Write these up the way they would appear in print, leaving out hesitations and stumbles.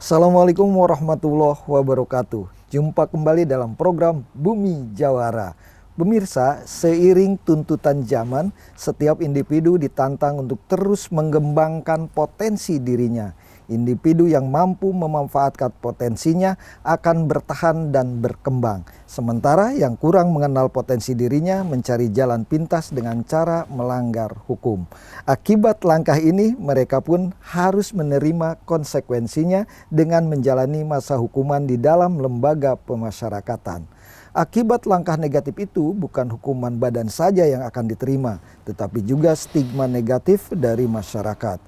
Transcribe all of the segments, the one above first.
Assalamualaikum warahmatullahi wabarakatuh. Jumpa kembali dalam program Bumi Jawara. Pemirsa, seiring tuntutan zaman, setiap individu ditantang untuk terus mengembangkan potensi dirinya. Individu yang mampu memanfaatkan potensinya akan bertahan dan berkembang. Sementara yang kurang mengenal potensi dirinya mencari jalan pintas dengan cara melanggar hukum. Akibat langkah ini, mereka pun harus menerima konsekuensinya dengan menjalani masa hukuman di dalam lembaga pemasyarakatan. Akibat langkah negatif itu bukan hukuman badan saja yang akan diterima, tetapi juga stigma negatif dari masyarakat.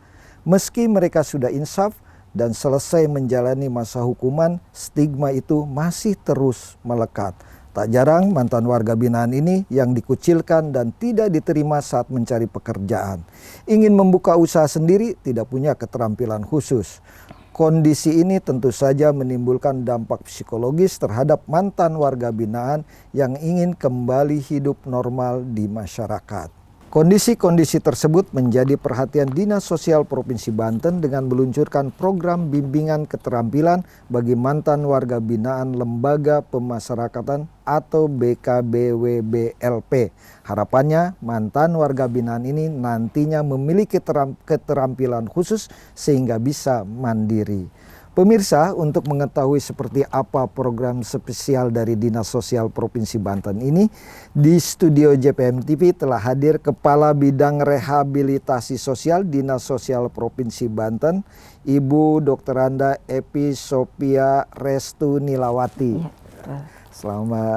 Meski mereka sudah insaf dan selesai menjalani masa hukuman, stigma itu masih terus melekat. Tak jarang mantan warga binaan ini yang dikucilkan dan tidak diterima saat mencari pekerjaan. Ingin membuka usaha sendiri, tidak punya keterampilan khusus. Kondisi ini tentu saja menimbulkan dampak psikologis terhadap mantan warga binaan yang ingin kembali hidup normal di masyarakat. Kondisi-kondisi tersebut menjadi perhatian Dinas Sosial Provinsi Banten dengan meluncurkan program bimbingan keterampilan bagi mantan warga binaan Lembaga Pemasyarakatan atau BKBWBLP. Harapannya mantan warga binaan ini nantinya memiliki keterampilan khusus sehingga bisa mandiri. Pemirsa, untuk mengetahui seperti apa program spesial dari Dinas Sosial Provinsi Banten ini, di studio JPM TV telah hadir Kepala Bidang Rehabilitasi Sosial Dinas Sosial Provinsi Banten, Ibu Dr. Anda Epi Sophia Restu Nilawati. Ya,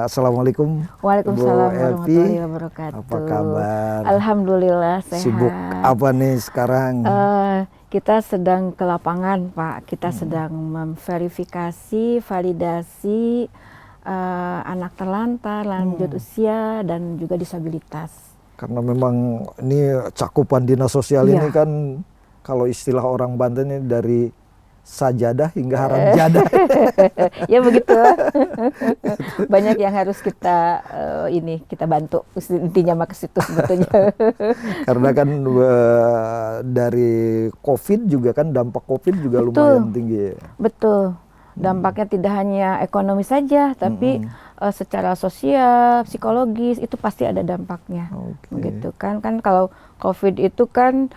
Assalamualaikum. Waalaikumsalam warahmatullahi wabarakatuh. Apa kabar? Alhamdulillah sehat. Sibuk apa nih sekarang? Kita sedang ke lapangan, Pak. Kita sedang memverifikasi, validasi anak terlantar, lanjut usia, dan juga disabilitas. Karena memang ini cakupan dinas sosial ini kan kalau istilah orang Banten ini dari sajadah hingga haram jadah. Ya begitu. Banyak yang harus kita kita bantu. Intinya mah ke situ sebetulnya. Karena kan dari COVID juga kan, dampak COVID juga lumayan tinggi. Betul. Dampaknya tidak hanya ekonomi saja, tapi secara sosial, psikologis itu pasti ada dampaknya. Begitu kan. Kan kalau COVID itu kan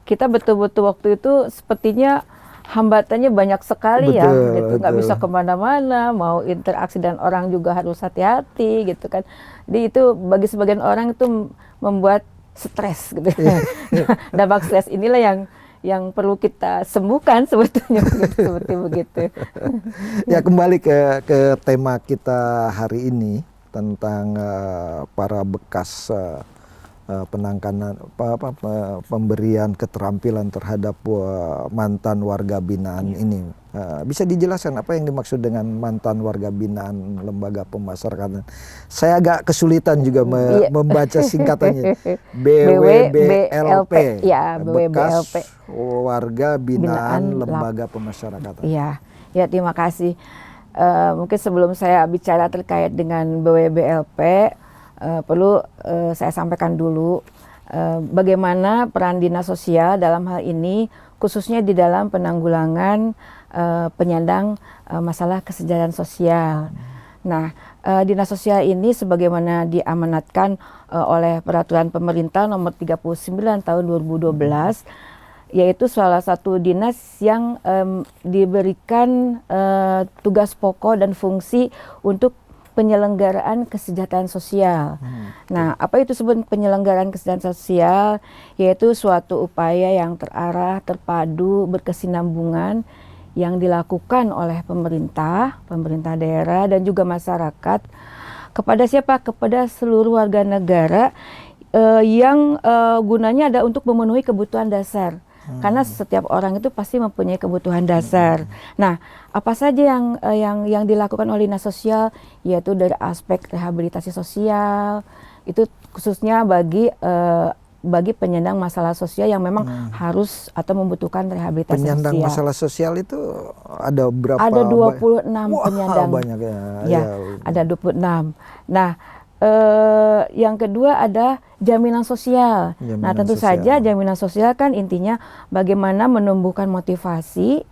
kita betul-betul waktu itu sepertinya hambatannya banyak sekali, gitu. Nggak bisa kemana-mana, mau interaksi dan orang juga harus hati-hati gitu kan. Jadi itu bagi sebagian orang itu membuat stres gitu. Dampak stres inilah yang perlu kita sembuhkan sebetulnya seperti begitu. Ya, kembali ke tema kita hari ini tentang para bekas pemberian keterampilan terhadap mantan warga binaan ini. Bisa dijelaskan apa yang dimaksud dengan mantan warga binaan Lembaga Pemasyarakatan? Saya agak kesulitan juga membaca singkatannya. BWBLP. Ya, BWBLP. Bekas warga binaan Lembaga Pemasyarakatan. Iya, ya, terima kasih. Mungkin sebelum saya bicara terkait dengan BWBLP, perlu saya sampaikan dulu bagaimana peran dinas sosial dalam hal ini, khususnya di dalam penanggulangan penyandang masalah kesejahteraan sosial. Nah, dinas sosial ini sebagaimana diamanatkan oleh peraturan pemerintah nomor 39 tahun 2012, yaitu salah satu dinas yang diberikan tugas pokok dan fungsi untuk penyelenggaraan kesejahteraan sosial. Nah, apa itu sebut penyelenggaraan kesejahteraan sosial? Yaitu suatu upaya yang terarah, terpadu, berkesinambungan yang dilakukan oleh pemerintah daerah dan juga masyarakat kepada siapa? Kepada seluruh warga negara yang gunanya ada untuk memenuhi kebutuhan dasar. Karena setiap orang itu pasti mempunyai kebutuhan dasar. Nah, apa saja yang dilakukan oleh dinas sosial, yaitu dari aspek rehabilitasi sosial, itu khususnya bagi penyandang masalah sosial yang memang harus atau membutuhkan rehabilitasi penyandang sosial. Masalah sosial itu ada berapa? Ada 26 penyandang. Banyak ya. Ada 26. Nah, yang kedua ada jaminan sosial. Nah, tentu saja jaminan sosial kan intinya bagaimana menumbuhkan motivasi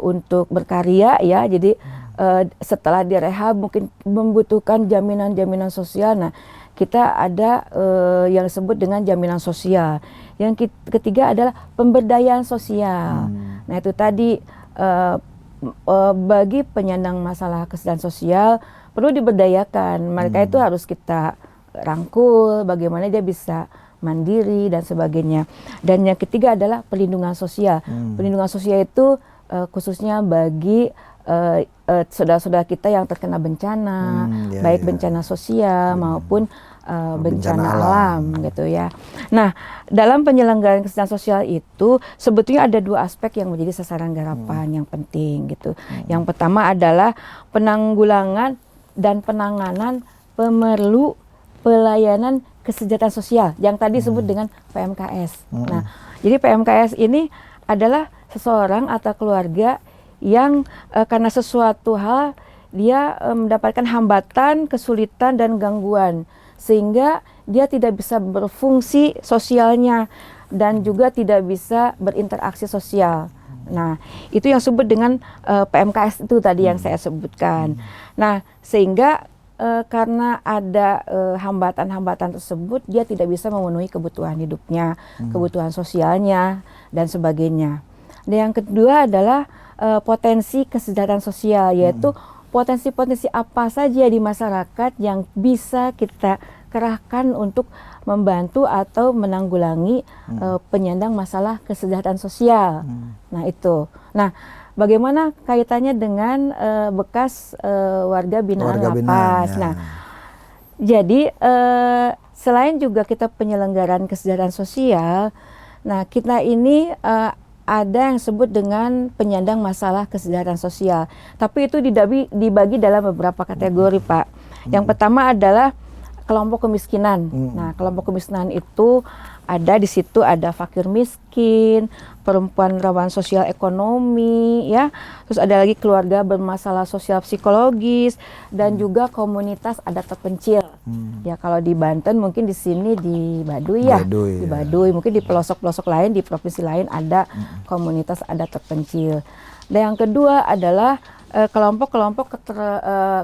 untuk berkarya ya. Jadi setelah direhab mungkin membutuhkan jaminan-jaminan sosial. Nah, kita ada yang disebut dengan jaminan sosial. Yang ketiga adalah pemberdayaan sosial. Nah, itu tadi bagi penyandang masalah kesejahteraan sosial perlu diberdayakan. Mereka itu harus kita rangkul bagaimana dia bisa mandiri dan sebagainya. Dan yang ketiga adalah perlindungan sosial. Perlindungan sosial itu khususnya bagi saudara-saudara kita yang terkena bencana, baik bencana sosial maupun bencana alam gitu ya. Nah, dalam penyelenggaraan kesejahteraan sosial itu sebetulnya ada dua aspek yang menjadi sasaran garapan yang penting gitu. Yang pertama adalah penanggulangan dan penanganan pemerlu pelayanan kesejahteraan sosial yang tadi disebut dengan PMKS. Nah, jadi PMKS ini adalah seseorang atau keluarga yang karena sesuatu hal dia mendapatkan hambatan, kesulitan dan gangguan sehingga dia tidak bisa berfungsi sosialnya dan juga tidak bisa berinteraksi sosial. Nah, itu yang disebut dengan PMKS itu tadi yang saya sebutkan. Nah, sehingga karena ada hambatan-hambatan tersebut, dia tidak bisa memenuhi kebutuhan hidupnya, kebutuhan sosialnya, dan sebagainya. Dan yang kedua adalah potensi kesejahteraan sosial, yaitu potensi-potensi apa saja di masyarakat yang bisa kita kerahkan untuk membantu atau menanggulangi penyandang masalah kesejahteraan sosial. Nah, itu. Nah, bagaimana kaitannya dengan bekas warga binaan lapas? Nah, jadi selain juga kita penyelenggaraan kesejahteraan sosial, nah kita ini ada yang disebut dengan penyandang masalah kesejahteraan sosial. Tapi itu dibagi dalam beberapa kategori, Pak. Yang pertama adalah kelompok kemiskinan. Nah, kelompok kemiskinan itu ada di situ ada fakir miskin, perempuan rawan sosial ekonomi, ya. Terus ada lagi keluarga bermasalah sosial psikologis dan juga komunitas adat terpencil. Ya, kalau di Banten mungkin di sini di Baduy ya. Di Baduy, mungkin di pelosok-pelosok lain di provinsi lain ada komunitas adat terpencil. Dan yang kedua adalah kelompok-kelompok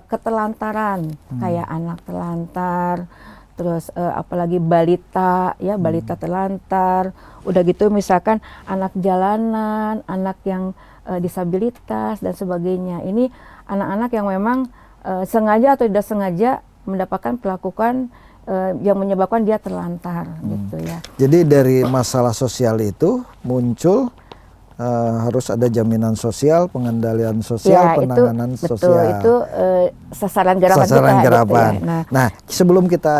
keterlantaran kayak anak terlantar, terus apalagi balita ya, balita terlantar, udah gitu misalkan anak jalanan, anak yang disabilitas dan sebagainya. Ini anak-anak yang memang sengaja atau tidak sengaja mendapatkan perlakuan yang menyebabkan dia terlantar gitu ya. Jadi dari masalah sosial itu muncul harus ada jaminan sosial, pengendalian sosial, ya, penanganan itu, sosial. Betul, itu sasaran garapan sasaran kita. Garapan. Gitu ya. Nah, sebelum kita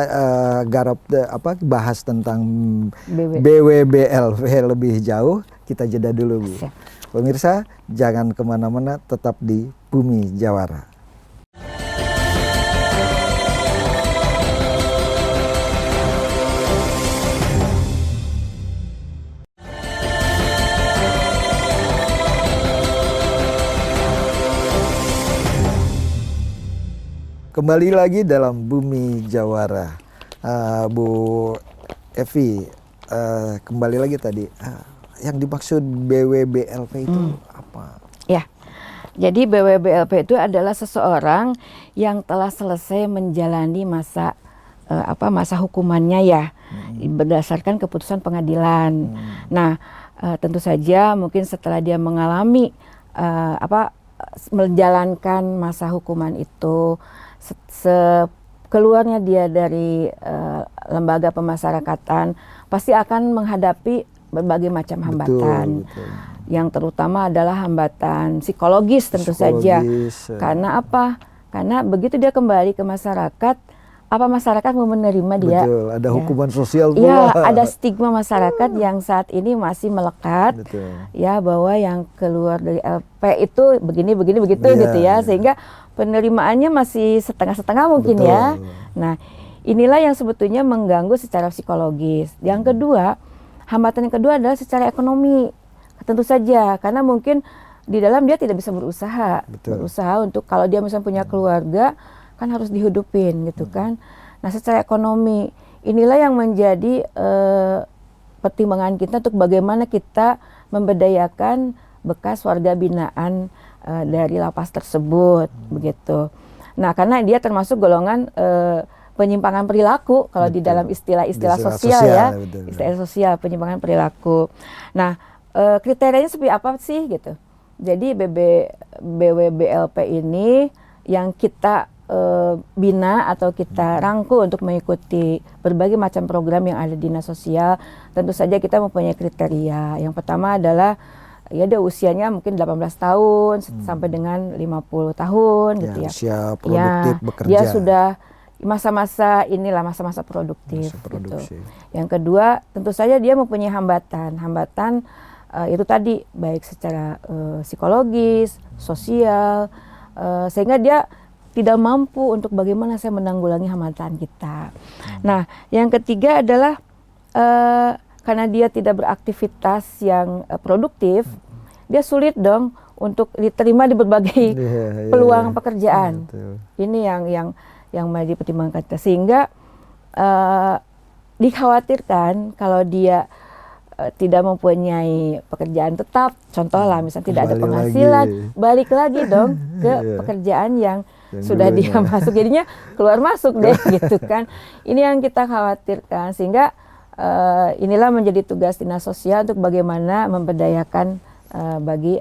bahas tentang BWBLP lebih jauh, kita jeda dulu, Bu. Siap. Pemirsa, jangan kemana-mana, tetap di Bumi Jawara. Kembali lagi dalam Bumi Jawara. Bu Evi, kembali lagi tadi. Yang dimaksud BWBLP itu apa? Ya, jadi BWBLP itu adalah seseorang yang telah selesai menjalani masa hukumannya ya, berdasarkan keputusan pengadilan. Nah, tentu saja mungkin setelah dia mengalami menjalankan masa hukuman itu, keluarnya dia dari lembaga pemasyarakatan pasti akan menghadapi berbagai macam hambatan. Betul. Yang terutama adalah hambatan psikologis tentu saja. Karena apa? Karena begitu dia kembali ke masyarakat, masyarakat mau menerima dia? Betul, ada hukuman sosial pula. Ya, ada stigma masyarakat yang saat ini masih melekat. Betul. Ya, bahwa yang keluar dari LP itu begini begitu gitu ya. Sehingga penerimaannya masih setengah-setengah mungkin. Betul. Ya. Nah, inilah yang sebetulnya mengganggu secara psikologis. Yang kedua, hambatan yang kedua adalah secara ekonomi. Tentu saja, karena mungkin di dalam dia tidak bisa berusaha. Betul. Berusaha untuk, kalau dia misalnya punya keluarga, kan harus dihidupin gitu kan. Nah, secara ekonomi, inilah yang menjadi pertimbangan kita untuk bagaimana kita memberdayakan bekas warga binaan dari lapas tersebut begitu. Nah, karena dia termasuk golongan penyimpangan perilaku kalau di dalam istilah-istilah sosial ya, istilah sosial penyimpangan perilaku. Nah, kriterianya seperti apa sih gitu. Jadi BWBLP ini yang kita bina atau kita rangkul untuk mengikuti berbagai macam program yang ada di dinas sosial. Tentu saja kita mempunyai kriteria. Yang pertama adalah ya dia usianya mungkin 18 tahun sampai dengan 50 tahun gitu ya. Usia produktif bekerja. Dia sudah masa-masa inilah masa-masa produktif gitu. Yang kedua tentu saja dia mempunyai hambatan itu tadi baik secara psikologis, sosial, sehingga dia tidak mampu untuk bagaimana saya menanggulangi hambatan kita. Nah, yang ketiga adalah karena dia tidak beraktivitas yang produktif, dia sulit dong untuk diterima di berbagai peluang pekerjaan. Ini yang menjadi pertimbangan kita, sehingga dikhawatirkan kalau dia tidak mempunyai pekerjaan tetap, contoh lah misalnya tidak ada penghasilan, balik lagi dong ke pekerjaan yang sudah dia masuk, jadinya keluar masuk deh gitu kan. Ini yang kita khawatirkan, sehingga inilah menjadi tugas dinas sosial untuk bagaimana memberdayakan bagi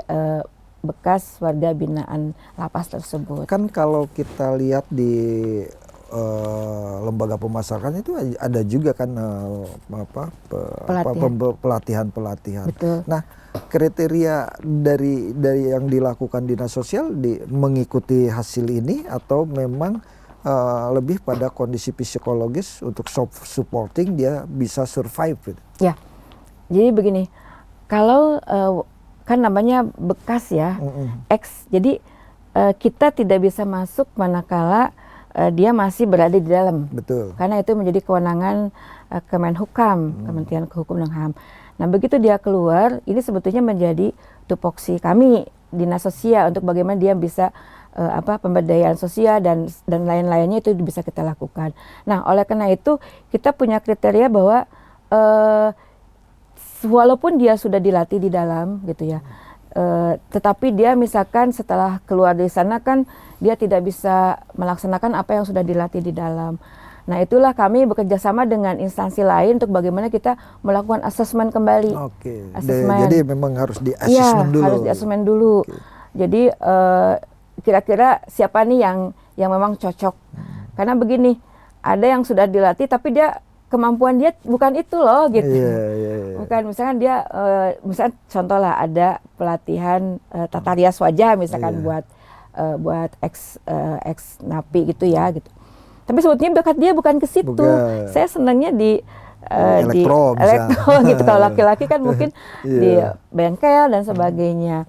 bekas warga binaan lapas tersebut. Kan kalau kita lihat di lembaga pemasarakatan itu ada juga kan pelatihan-pelatihan. Nah, kriteria dari yang dilakukan dinas sosial mengikuti hasil ini atau memang lebih pada kondisi psikologis untuk supporting dia bisa survive gitu. Ya. Jadi begini, kalau kan namanya bekas ya, X. Jadi kita tidak bisa masuk manakala dia masih berada di dalam. Betul. Karena itu menjadi kewenangan Kemenhukam, Kementerian Hukum dan HAM. Nah, begitu dia keluar, ini sebetulnya menjadi tupoksi kami dinas sosial untuk bagaimana dia bisa pemberdayaan sosial dan lain-lainnya itu bisa kita lakukan. Nah, oleh karena itu kita punya kriteria bahwa walaupun dia sudah dilatih di dalam gitu ya, tetapi dia misalkan setelah keluar dari sana kan dia tidak bisa melaksanakan apa yang sudah dilatih di dalam. Nah, itulah kami bekerja sama dengan instansi lain untuk bagaimana kita melakukan asesmen kembali. Oke. Jadi memang harus di-asesmen dulu. Harus di-asesmen dulu. Jadi kira-kira siapa nih yang memang cocok. Karena begini, ada yang sudah dilatih tapi dia kemampuan dia bukan itu loh gitu. Bukan, misalkan dia misalkan contoh lah ada pelatihan tata rias wajah misalkan buat ex napi gitu ya gitu. Tapi sebetulnya bakat dia bukan ke situ. Saya senangnya di elektro gitu. Kalau laki-laki kan mungkin di bengkel dan sebagainya.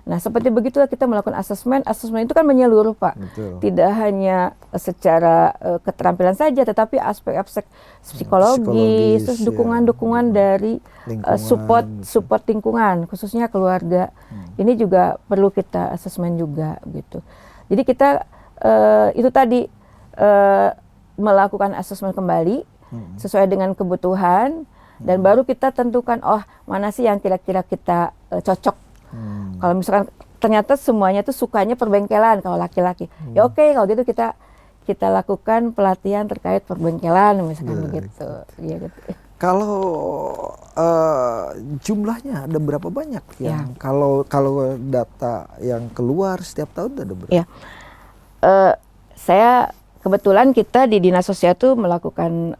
Nah, seperti begitulah kita melakukan asesmen. Asesmen itu kan menyeluruh, Pak. Betul. Tidak hanya secara keterampilan saja, tetapi aspek-aspek psikologis, terus dukungan-dukungan dari support lingkungan, khususnya keluarga. Ini juga perlu kita asesmen juga, gitu. Jadi kita itu tadi melakukan asesmen kembali sesuai dengan kebutuhan dan baru kita tentukan mana sih yang kira-kira kita cocok. Kalau misalkan ternyata semuanya tuh sukanya perbengkelan kalau laki-laki, ya oke, kalau gitu kita lakukan pelatihan terkait perbengkelan misalkan begitu. Ya, gitu. Kalau jumlahnya ada berapa banyak yang kalau data yang keluar setiap tahun ada berapa? Ya. Saya kebetulan kita di dinas sosial tuh melakukan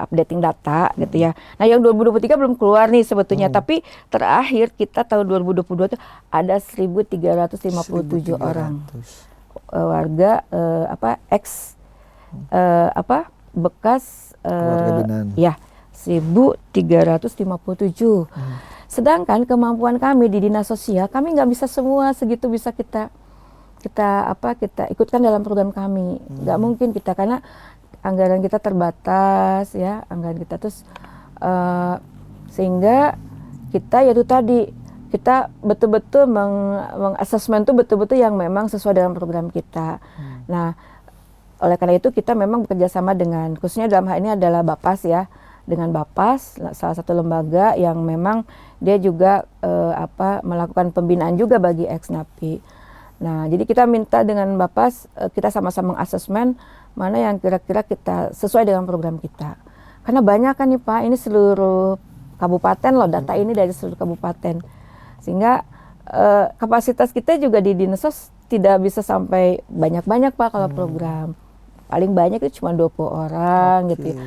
updating data gitu ya. Nah, yang 2023 belum keluar nih sebetulnya, tapi terakhir kita tahun 2022 tuh ada 1.357 orang warga bekas ya 1.357. Sedangkan kemampuan kami di dinas sosial, kami nggak bisa semua segitu bisa kita ikutkan dalam program kami. Nggak mungkin kita, karena anggaran kita terbatas ya, anggaran kita terus sehingga kita yaitu tadi kita betul-betul mengasesmen itu betul-betul yang memang sesuai dengan program kita. Nah, oleh karena itu kita memang bekerja sama dengan, khususnya dalam hal ini adalah Bapas ya, dengan Bapas, salah satu lembaga yang memang dia juga melakukan pembinaan juga bagi ex-napi. Nah, jadi kita minta dengan Bapas, kita sama-sama mengasesmen mana yang kira-kira kita sesuai dengan program kita. Karena banyak kan nih Pak, ini seluruh kabupaten loh, data ini dari seluruh kabupaten. Sehingga kapasitas kita juga di Dinsos tidak bisa sampai banyak-banyak Pak kalau program. Paling banyak itu cuma 20 orang gitu ya.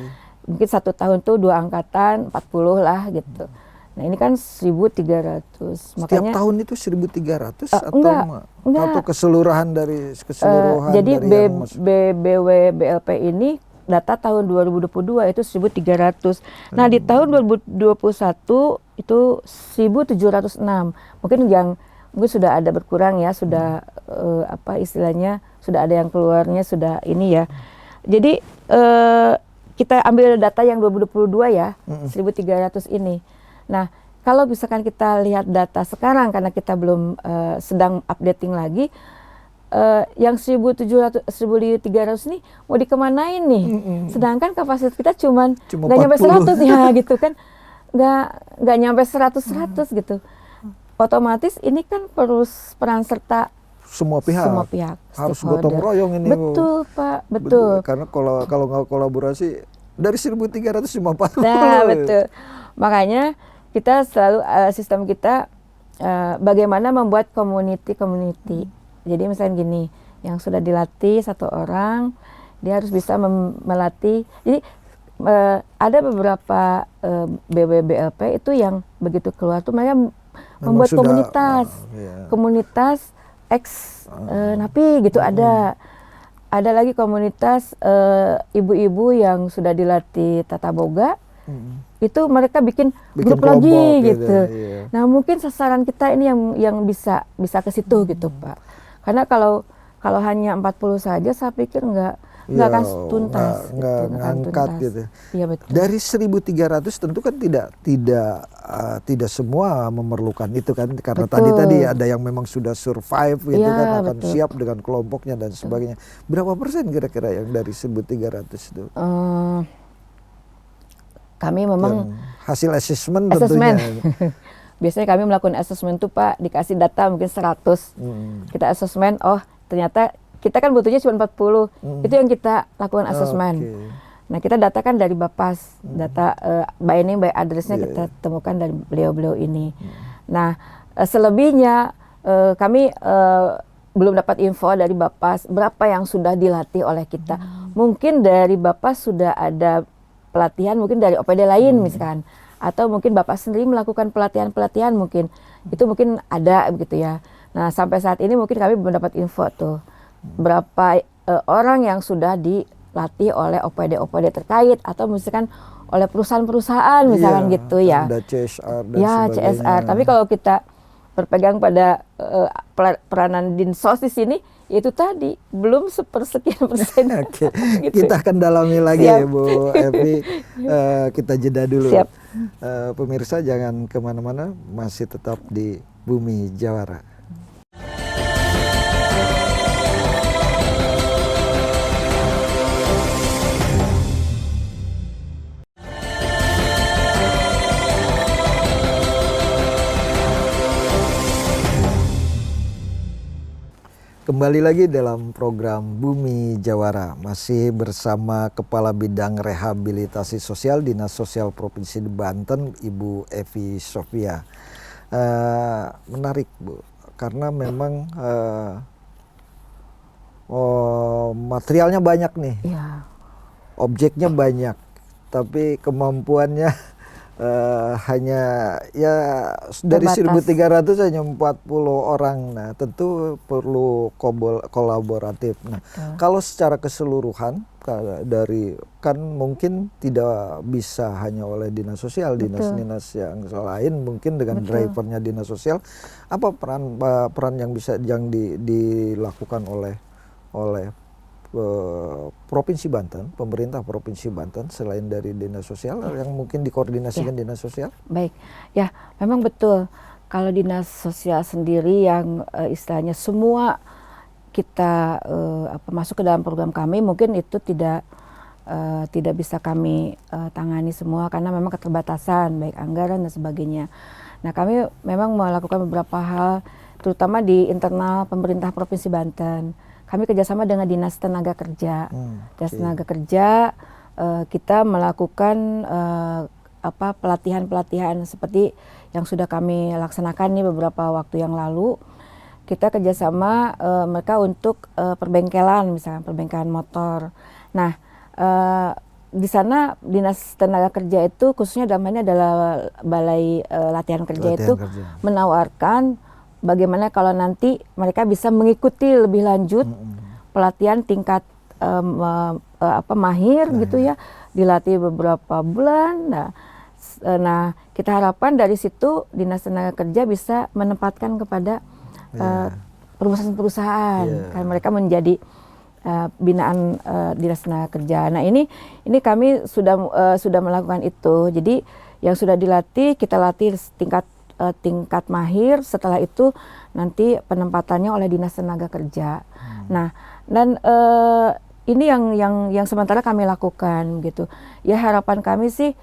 Mungkin 1 tahun tuh 2 angkatan, 40 lah gitu. Nah ini kan 1.300. Setiap tahun itu 1.300 atau enggak. atau keseluruhan dari keseluruhan jadi dari yang masuk? BWBLP ini data tahun 2022 itu 1.300. Nah di tahun 2021 itu 1.706. Mungkin sudah ada berkurang ya, sudah istilahnya sudah ada yang keluarnya sudah ini ya. Jadi kita ambil data yang 2022 ya, 1.300 ini. Nah, kalau misalkan kita lihat data sekarang karena kita belum sedang updating lagi, yang 1.300 ini mau dikemanain nih? Sedangkan kapasitas kita cuma nggak nyampe 100 ya gitu kan, nggak nyampe 100 gitu. Otomatis ini kan peran serta semua pihak harus gotong royong ini. Betul Pak, betul. Karena kalau nggak kolaborasi dari 1.300 cuma 40. Nah betul. Makanya kita selalu sistem kita bagaimana membuat community. Jadi misalnya gini, yang sudah dilatih 1 orang, dia harus bisa melatih. Jadi ada beberapa BWBLP itu yang begitu keluar tuh mereka membuat komunitas ex-napi gitu. Ada lagi komunitas ibu-ibu yang sudah dilatih tata boga, itu mereka bikin grup lagi gitu. Iya. Nah mungkin sasaran kita ini yang bisa ke situ gitu Pak. Karena kalau hanya 40 saja saya pikir nggak akan tuntas, nggak ngangkat gitu. Iya betul. Dari 1.300 tentu kan tidak semua memerlukan itu kan, karena tadi ada yang memang sudah survive gitu kan, akan siap dengan kelompoknya dan sebagainya. Berapa persen kira-kira yang dari 1.300 itu? Kami memang yang hasil assessment tentunya. Biasanya kami melakukan assessment tuh Pak, dikasih data mungkin 100. Kita assessment, oh ternyata kita kan butuhnya cuma 40. Itu yang kita lakukan assessment. Nah kita datakan dari Bapas, data by name by address-nya kita temukan dari beliau-beliau ini. Nah selebihnya kami belum dapat info dari Bapas berapa yang sudah dilatih oleh kita. Mungkin dari Bapas sudah ada pelatihan mungkin dari OPD lain misalkan, atau mungkin Bapak sendiri melakukan pelatihan mungkin itu mungkin ada begitu ya. Nah sampai saat ini mungkin kami belum dapat info tuh berapa orang yang sudah dilatih oleh OPD terkait atau misalkan oleh perusahaan-perusahaan misalkan gitu ya. Ada CSR dan sebagainya. CSR. Tapi kalau kita berpegang pada peranan Dinsos di sini, itu tadi belum sepersekian persen. Oke. Gitu. Kita akan dalami lagi ya Bu Evi. Kita jeda dulu. Siap. Pemirsa jangan kemana-mana, masih tetap di Bumi Jawara. Kembali lagi dalam program Bumi Jawara, masih bersama Kepala Bidang Rehabilitasi Sosial Dinas Sosial Provinsi Banten, Ibu Evi Sofia. Menarik Bu, karena memang materialnya banyak nih, objeknya banyak, tapi kemampuannya hanya ya dari 1.300 hanya 40 orang. Nah tentu perlu kolaboratif. Nah kalau secara keseluruhan dari kan mungkin tidak bisa hanya oleh dinas sosial, dinas-dinas yang lain mungkin dengan drivernya dinas sosial. Apa peran yang bisa dilakukan oleh Provinsi Banten, pemerintah Provinsi Banten selain dari dinas sosial yang mungkin dikoordinasikan dinas sosial? Baik, ya memang betul. Kalau dinas sosial sendiri yang istilahnya semua kita masuk ke dalam program kami, mungkin itu tidak tidak bisa kami tangani semua karena memang keterbatasan baik anggaran dan sebagainya. Nah, kami memang melakukan beberapa hal, terutama di internal pemerintah Provinsi Banten. Kami kerjasama dengan Dinas Tenaga Kerja. Dinas Tenaga Kerja, kita melakukan pelatihan-pelatihan seperti yang sudah kami laksanakan nih beberapa waktu yang lalu. Kita kerjasama mereka untuk perbengkelan, misalnya perbengkelan motor. Nah, di sana Dinas Tenaga Kerja itu khususnya dalam hal ini adalah Balai Latihan Kerja itu menawarkan bagaimana kalau nanti mereka bisa mengikuti lebih lanjut pelatihan tingkat mahir gitu ya, dilatih beberapa bulan. Nah, kita harapkan dari situ Dinas Tenaga Kerja bisa menempatkan kepada perusahaan-perusahaan, karena mereka menjadi binaan Dinas Tenaga Kerja. Nah, ini kami sudah melakukan itu. Jadi yang sudah dilatih kita latih tingkat mahir. Setelah itu nanti penempatannya oleh Dinas Tenaga Kerja. Nah, dan ini yang sementara kami lakukan gitu. Ya, harapan kami sih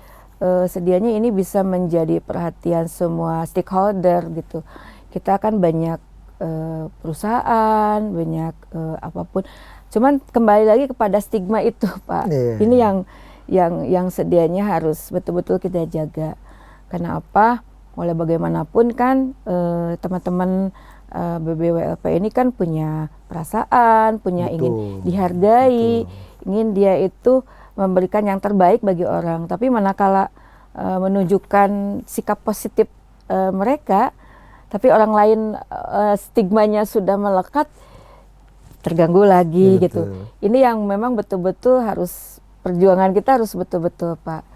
sedianya ini bisa menjadi perhatian semua stakeholder gitu. Kita kan banyak perusahaan, banyak apapun. Cuman kembali lagi kepada stigma itu, Pak. Ini yang sedianya harus betul-betul kita jaga. Kenapa? Oleh bagaimanapun kan teman-teman BBWLP ini kan punya perasaan, punya ingin dihargai, ingin dia itu memberikan yang terbaik bagi orang. Tapi manakala menunjukkan sikap positif mereka, tapi orang lain stigmanya sudah melekat, terganggu lagi gitu. Ini yang memang betul-betul harus perjuangan kita harus betul-betul Pak.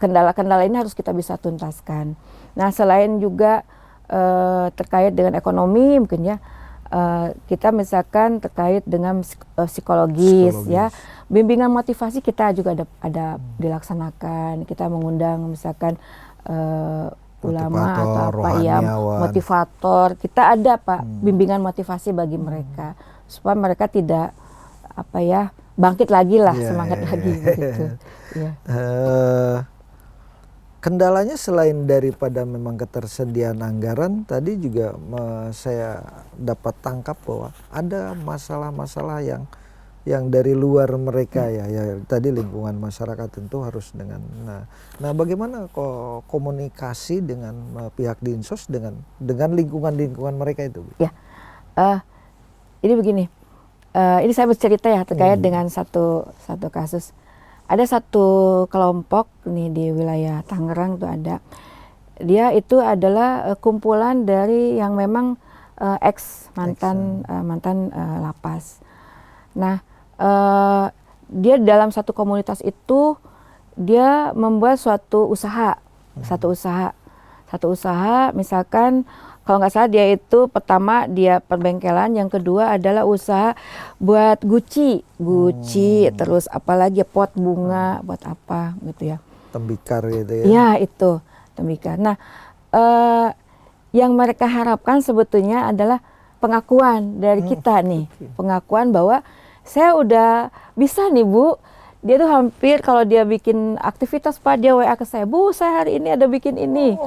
Kendala-kendala ini harus kita bisa tuntaskan. Nah, selain juga terkait dengan ekonomi mungkin ya, kita misalkan terkait dengan psikologis ya, bimbingan motivasi kita juga ada dilaksanakan. Kita mengundang misalkan ulama atau apa ya, motivator. Kita ada Pak bimbingan motivasi bagi mereka supaya mereka tidak bangkit lagi lah, semangat lagi gitu. Kendalanya selain daripada memang ketersediaan anggaran, tadi juga saya dapat tangkap bahwa ada masalah-masalah yang dari luar mereka ya tadi lingkungan masyarakat tentu harus dengan nah bagaimana komunikasi dengan pihak Dinsos dengan lingkungan mereka itu? Ya, ini begini, ini saya bercerita ya terkait dengan satu kasus. Ada satu kelompok nih di wilayah Tangerang tuh ada, dia itu adalah kumpulan dari yang memang mantan lapas. Nah, dia dalam satu komunitas itu dia membuat suatu usaha, misalkan kalau nggak salah dia itu pertama dia perbengkelan, yang kedua adalah usaha buat Gucci, terus apalagi pot bunga, buat apa gitu ya. Tembikar gitu ya. Ya itu, tembikar. Nah, yang mereka harapkan sebetulnya adalah pengakuan dari kita nih, pengakuan bahwa saya udah bisa nih Bu. Dia tuh hampir kalau dia bikin aktivitas Pak, dia WA ke saya, Bu saya hari ini ada bikin ini,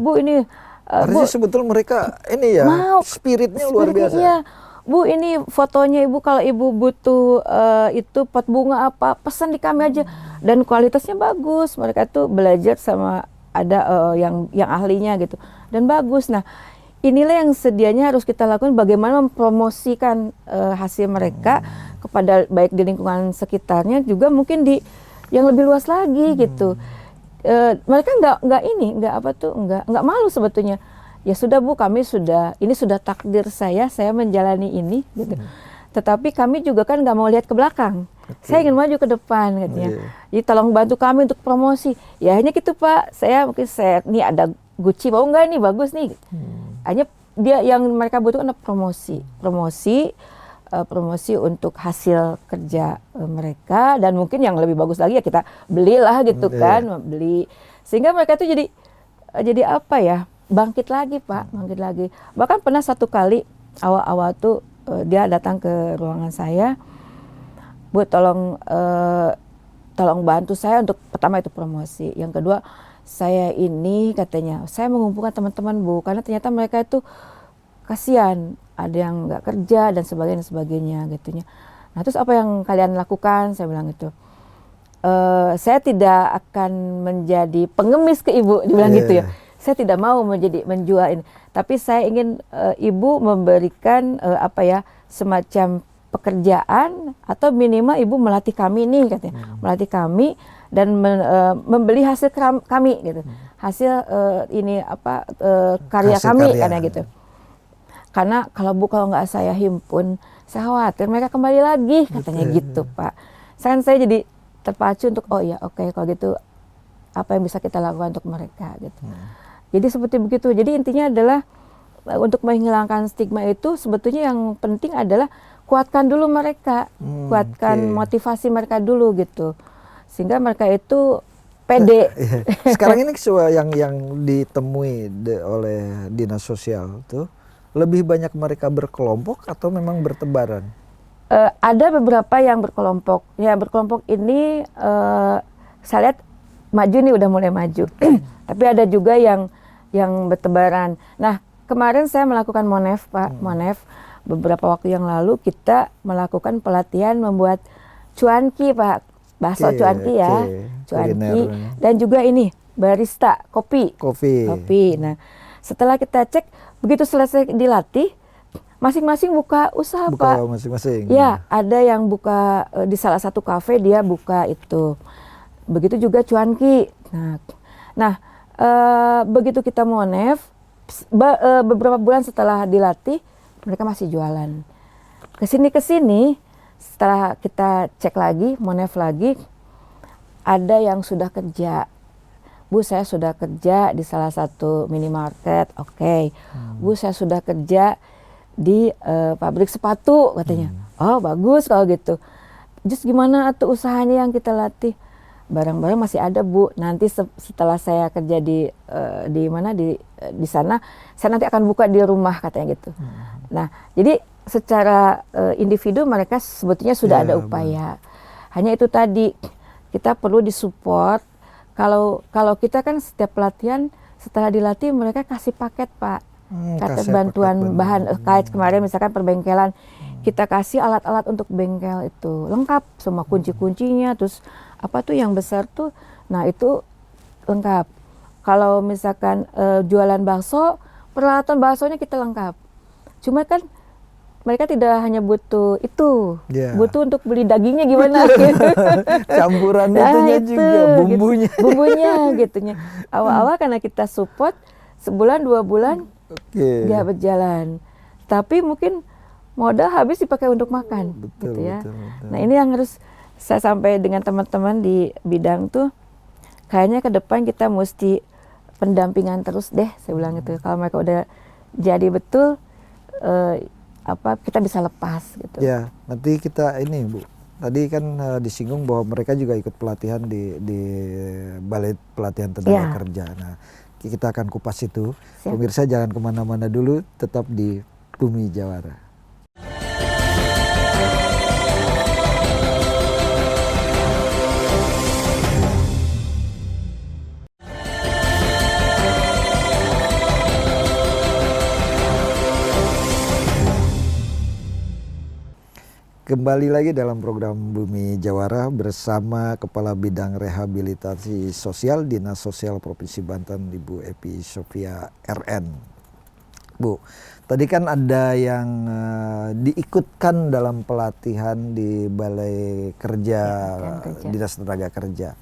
Bu ini. Artinya sebetulnya mereka ini ya spiritnya luar biasa. Iya. Bu ini fotonya Ibu, kalau Ibu butuh itu pot bunga apa, pesan di kami aja, dan kualitasnya bagus. Mereka tuh belajar sama ada yang ahlinya gitu dan bagus. Nah, inilah yang sedianya harus kita lakukan, bagaimana mempromosikan hasil mereka kepada baik di lingkungan sekitarnya juga mungkin di yang lebih luas lagi gitu. Mereka nggak malu sebetulnya. Ya sudah Bu, kami ini sudah takdir saya menjalani ini gitu. Tetapi kami juga kan nggak mau lihat ke belakang. Saya ingin maju ke depan katanya. Jadi tolong bantu kami untuk promosi. Ya hanya gitu Pak. Nih ada Gucci, mau nggak nih, bagus nih. Hanya dia yang mereka butuhkan adalah promosi untuk hasil kerja mereka, dan mungkin yang lebih bagus lagi ya kita belilah gitu kan, beli sehingga mereka tuh jadi apa ya, bangkit lagi Pak, bangkit lagi. Bahkan pernah satu kali awal-awal tuh dia datang ke ruangan saya, Bu tolong bantu saya untuk pertama itu promosi, yang kedua saya ini katanya saya mengumpulkan teman-teman Bu, karena ternyata mereka itu kasihan, ada yang nggak kerja dan sebagainya gitunya. Nah terus apa yang kalian lakukan? Saya bilang gitu. Saya tidak akan menjadi pengemis ke Ibu, dibilang gitu ya. Saya tidak mau menjual ini, tapi saya ingin Ibu memberikan semacam pekerjaan atau minimal Ibu melatih kami nih katanya, melatih kami dan membeli hasil kami gitu, hasil karya hasil kami karya. karena gitu. Karena kalau nggak saya himpun, saya khawatir mereka kembali lagi katanya gitu Pak. Saya jadi terpacu untuk oke kalau gitu apa yang bisa kita lakukan untuk mereka gitu. Jadi seperti begitu. Jadi intinya adalah untuk menghilangkan stigma itu sebetulnya yang penting adalah kuatkan dulu mereka, kuatkan motivasi mereka dulu gitu, sehingga mereka itu pede. Sekarang ini yang ditemui oleh dinas sosial tuh lebih banyak mereka berkelompok atau memang bertebaran? Ada beberapa yang berkelompok. Ya berkelompok ini saya lihat maju nih, udah mulai maju. Tapi ada juga yang bertebaran. Nah kemarin saya melakukan Monef Pak, Monef. Beberapa waktu yang lalu kita melakukan pelatihan membuat cuanki Pak, bakso cuanki ya, cuanki, dan juga ini barista kopi. Nah setelah kita cek, begitu selesai dilatih, masing-masing buka usaha Pak. Masing-masing. Ya ada yang buka di salah satu kafe, dia buka itu. Begitu juga cuanki. Nah begitu kita Monef, beberapa bulan setelah dilatih mereka masih jualan. Kesini setelah kita cek lagi, Monef lagi, ada yang sudah kerja. Bu saya sudah kerja di salah satu minimarket, oke. Bu saya sudah kerja di pabrik sepatu katanya. Oh bagus kalau gitu. Just gimana tuh usahanya yang kita latih? Barang-barang masih ada Bu. Nanti setelah saya kerja di sana, saya nanti akan buka di rumah katanya gitu. Nah, jadi secara individu mereka sebetulnya sudah ada upaya. Hanya itu tadi kita perlu disupport. Kalau kita kan setiap pelatihan setelah dilatih mereka kasih paket Pak. Paket bantuan bahan kayak kemarin misalkan perbengkelan, kita kasih alat-alat untuk bengkel itu lengkap semua, kunci-kuncinya, terus apa tuh yang besar tuh, nah itu lengkap. Kalau misalkan jualan bakso, peralatan baksonya kita lengkap. Cuma kan mereka tidak hanya butuh itu, butuh untuk beli dagingnya gimana gitu. Campuran itunya juga, bumbunya. Gitu, bumbunya gitunya. Awal-awal karena kita support, sebulan 2 bulan dia berjalan. Tapi mungkin modal habis dipakai untuk makan. Betul, gitu ya. betul. Nah ini yang harus saya sampai dengan teman-teman di bidang tuh, kayaknya ke depan kita mesti pendampingan terus deh, saya bilang gitu. Kalau mereka udah jadi betul, kita bisa lepas gitu. Ya, nanti kita ini Bu, tadi kan disinggung bahwa mereka juga ikut pelatihan di Balai Pelatihan Tenaga Kerja. Nah, kita akan kupas itu. Siap. Pemirsa jangan kemana-mana dulu, tetap di Bumi Jawara. Kembali lagi dalam program Bumi Jawara bersama Kepala Bidang Rehabilitasi Sosial Dinas Sosial Provinsi Banten, Ibu Epi Sofia RN. Bu, tadi kan ada yang diikutkan dalam pelatihan di Balai Kerja, Dinas Tenaga Kerja.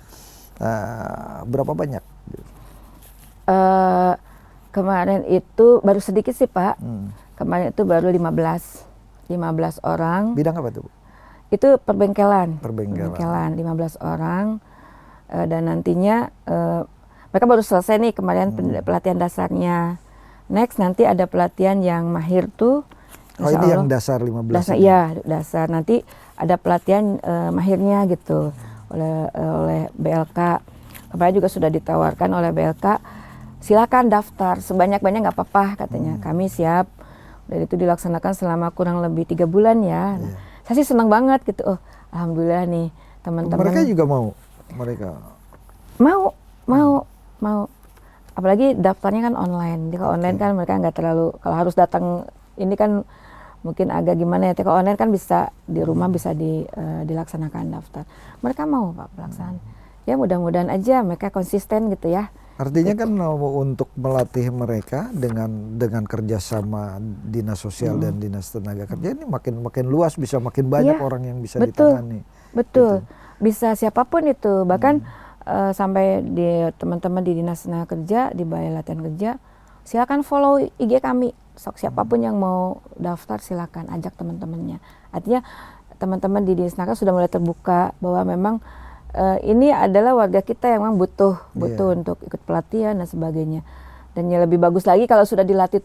Berapa banyak? Kemarin itu baru sedikit sih Pak. Kemarin itu baru 15 orang. Bidang apa tuh Bu? Itu perbengkelan. 15 orang. Dan nantinya mereka baru selesai nih kemarin pelatihan dasarnya. Next nanti ada pelatihan yang mahir tuh. Oh ini yang dasar 15? Iya dasar. Nanti ada pelatihan mahirnya gitu oleh BLK. Kemarin juga sudah ditawarkan oleh BLK. Silakan daftar sebanyak-banyak nggak apa-apa katanya. Kami siap. Dan itu dilaksanakan selama kurang lebih 3 bulan ya. Nah, saya sih senang banget gitu. Oh, alhamdulillah nih teman-teman. Mereka juga mereka mau. Apalagi daftarnya kan online. Jadi kalau online kan mereka nggak terlalu, kalau harus datang ini kan mungkin agak gimana ya. Kalau online kan bisa di rumah bisa dilaksanakan daftar. Mereka mau Pak pelaksanaan. Ya mudah-mudahan aja mereka konsisten gitu ya. Artinya kan untuk melatih mereka dengan kerjasama dinas sosial dan dinas tenaga kerja ini makin luas, bisa makin banyak orang yang bisa ditangani. Betul, bisa siapapun itu. Bahkan sampai di teman-teman di dinas tenaga kerja, di balai latihan kerja, silakan follow IG kami. Siapapun yang mau daftar silakan ajak teman-temannya. Artinya teman-teman di dinas tenaga sudah mulai terbuka bahwa memang ini adalah warga kita yang memang butuh untuk ikut pelatihan dan sebagainya. Dan yang lebih bagus lagi kalau sudah dilatih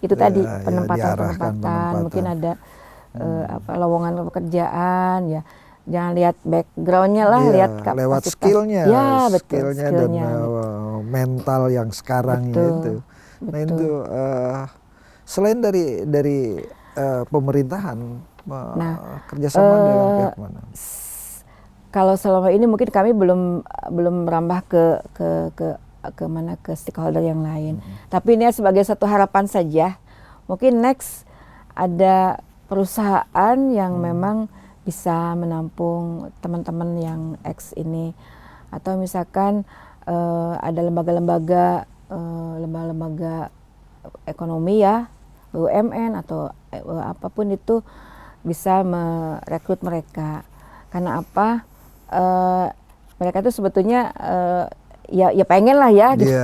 itu tadi penempatan, mungkin ada lowongan pekerjaan ya. Jangan lihat backgroundnya lah, lihat kapasitas. Lewat skillnya, betul, dan mental yang sekarang itu. Nah itu selain dari pemerintahan, kerjasama dengan pihak mana? Kalau selama ini mungkin kami belum merambah ke mana, ke stakeholder yang lain. Tapi ini sebagai satu harapan saja. Mungkin next ada perusahaan yang memang bisa menampung teman-teman yang X ini, atau misalkan ada lembaga-lembaga ekonomi ya, BUMN atau apapun itu bisa merekrut mereka. Karena apa? Mereka itu sebetulnya ya pengen lah ya gitu,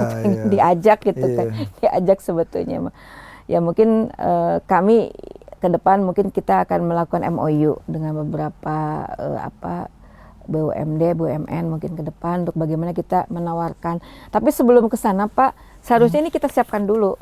diajak gitu kan, diajak sebetulnya. Ya mungkin kami ke depan mungkin kita akan melakukan MOU dengan beberapa BUMD, BUMN mungkin ke depan untuk bagaimana kita menawarkan. Tapi sebelum ke sana Pak, seharusnya ini kita siapkan dulu.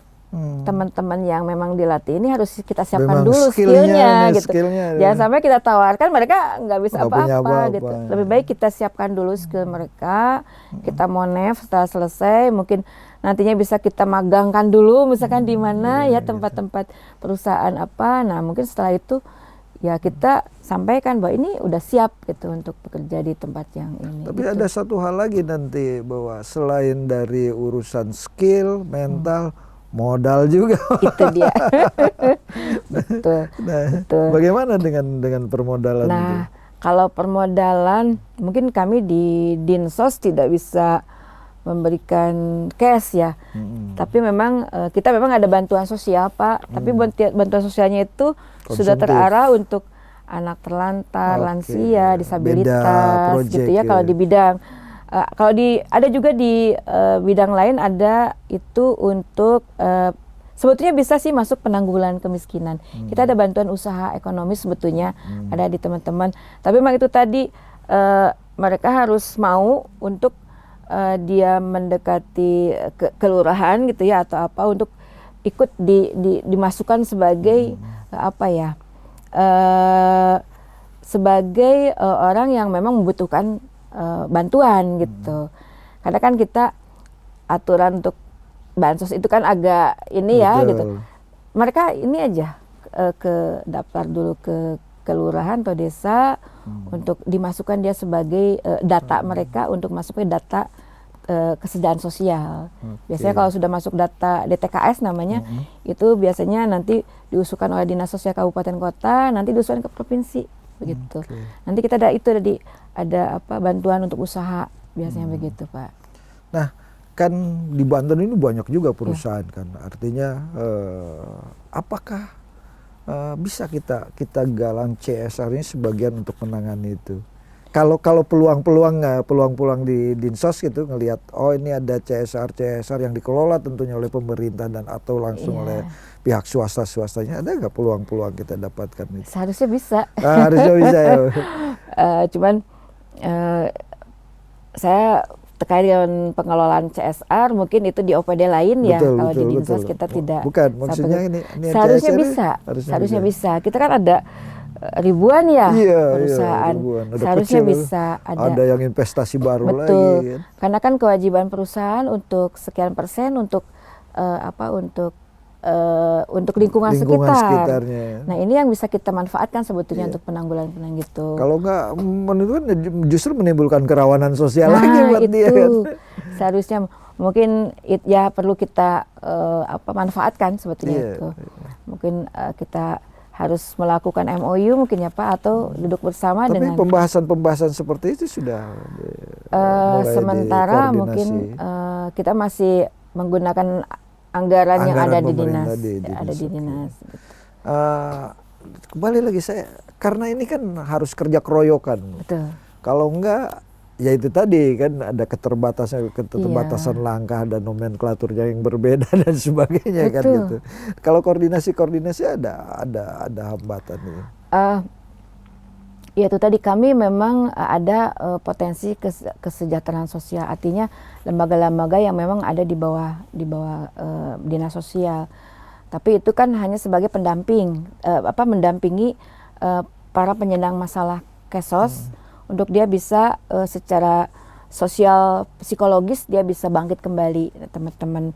Teman-teman yang memang dilatih ini harus kita siapkan dulu skillnya gitu. Jangan sampai kita tawarkan mereka nggak bisa apa-apa gitu. Lebih baik kita siapkan dulu skill mereka, kita monef setelah selesai, mungkin nantinya bisa kita magangkan dulu misalkan di mana ya tempat-tempat perusahaan apa. Nah mungkin setelah itu ya kita sampaikan bahwa ini udah siap gitu untuk bekerja di tempat yang ini. Tapi ada satu hal lagi nanti, bahwa selain dari urusan skill, mental, modal juga. Itu dia. Betul. Betul. Bagaimana dengan permodalan itu? Nah, kalau permodalan mungkin kami di Dinsos tidak bisa memberikan cash ya. Tapi memang kita memang ada bantuan sosial Pak. Tapi bantuan sosialnya itu sudah terarah untuk anak terlantar, lansia, disabilitas gitu ya. Kalau di bidang ada juga di bidang lain ada itu untuk sebetulnya bisa sih masuk penanggulangan kemiskinan. Kita ada bantuan usaha ekonomis sebetulnya ada di teman-teman. Tapi memang itu tadi mereka harus mau untuk dia mendekati kelurahan gitu ya atau apa untuk ikut dimasukkan sebagai apa ya sebagai orang yang memang membutuhkan bantuan gitu. Karena kan kita aturan untuk bansos itu kan agak ini ya gitu. Mereka ini aja ke daftar dulu ke kelurahan atau desa untuk dimasukkan dia sebagai data mereka untuk masuk ke data kesejahteraan sosial. Biasanya kalau sudah masuk data DTKS namanya, itu biasanya nanti diusulkan oleh Dinas Sosial Kabupaten Kota, nanti diusulkan ke provinsi begitu. Nanti kita ada bantuan untuk usaha biasanya begitu Pak. Nah kan di Banten ini banyak juga perusahaan kan, artinya apakah bisa kita galang CSR ini sebagian untuk menangani itu? Kalau peluang di Dinsos gitu ngelihat ini ada CSR yang dikelola tentunya oleh pemerintah dan atau langsung oleh pihak swastanya, ada nggak peluang kita dapatkan itu? Seharusnya bisa. Harusnya bisa ya. Cuman saya terkait dengan pengelolaan CSR mungkin itu di OPD lain ya. Kalau di Dinsos kita tidak. Bukan, maksudnya ini seharusnya bisa. Seharusnya bisa. Kita kan ada ribuan ya perusahaan. Ribuan. Seharusnya bisa ada yang investasi baru lagi. Kan? Karena kan kewajiban perusahaan untuk sekian persen untuk untuk untuk lingkungan lingkungan sekitar. sekitarnya. Nah ini yang bisa kita manfaatkan sebetulnya Iya. untuk penanggulangan gitu. Kalau nggak menurut justru menimbulkan kerawanan sosial lagi Nah buat dia kan. itu seharusnya mungkin ya perlu kita manfaatkan sebetulnya Iya. itu. Mungkin kita harus melakukan MOU mungkin ya Pak, atau duduk bersama Tapi dengan pembahasan-pembahasan seperti itu sudah mulai sementara dikoordinasi. mungkin kita masih menggunakan anggaran yang Anggaran ada di pemerintah dinas, ada di oke. dinas. Gitu. Kembali lagi saya, karena ini kan harus kerja keroyokan. Betul. Kalau enggak, ya itu tadi kan ada keterbatasan Iya. langkah dan nomenklaturnya yang berbeda dan sebagainya kan Betul. gitu. Kalau koordinasi ada hambatan nih. Ya itu tadi kami memang ada potensi kesejahteraan sosial, artinya lembaga-lembaga yang memang ada di bawah dinas sosial. Tapi itu kan hanya sebagai pendamping, mendampingi para penyandang masalah kesos untuk dia bisa secara sosial psikologis dia bisa bangkit kembali, teman-teman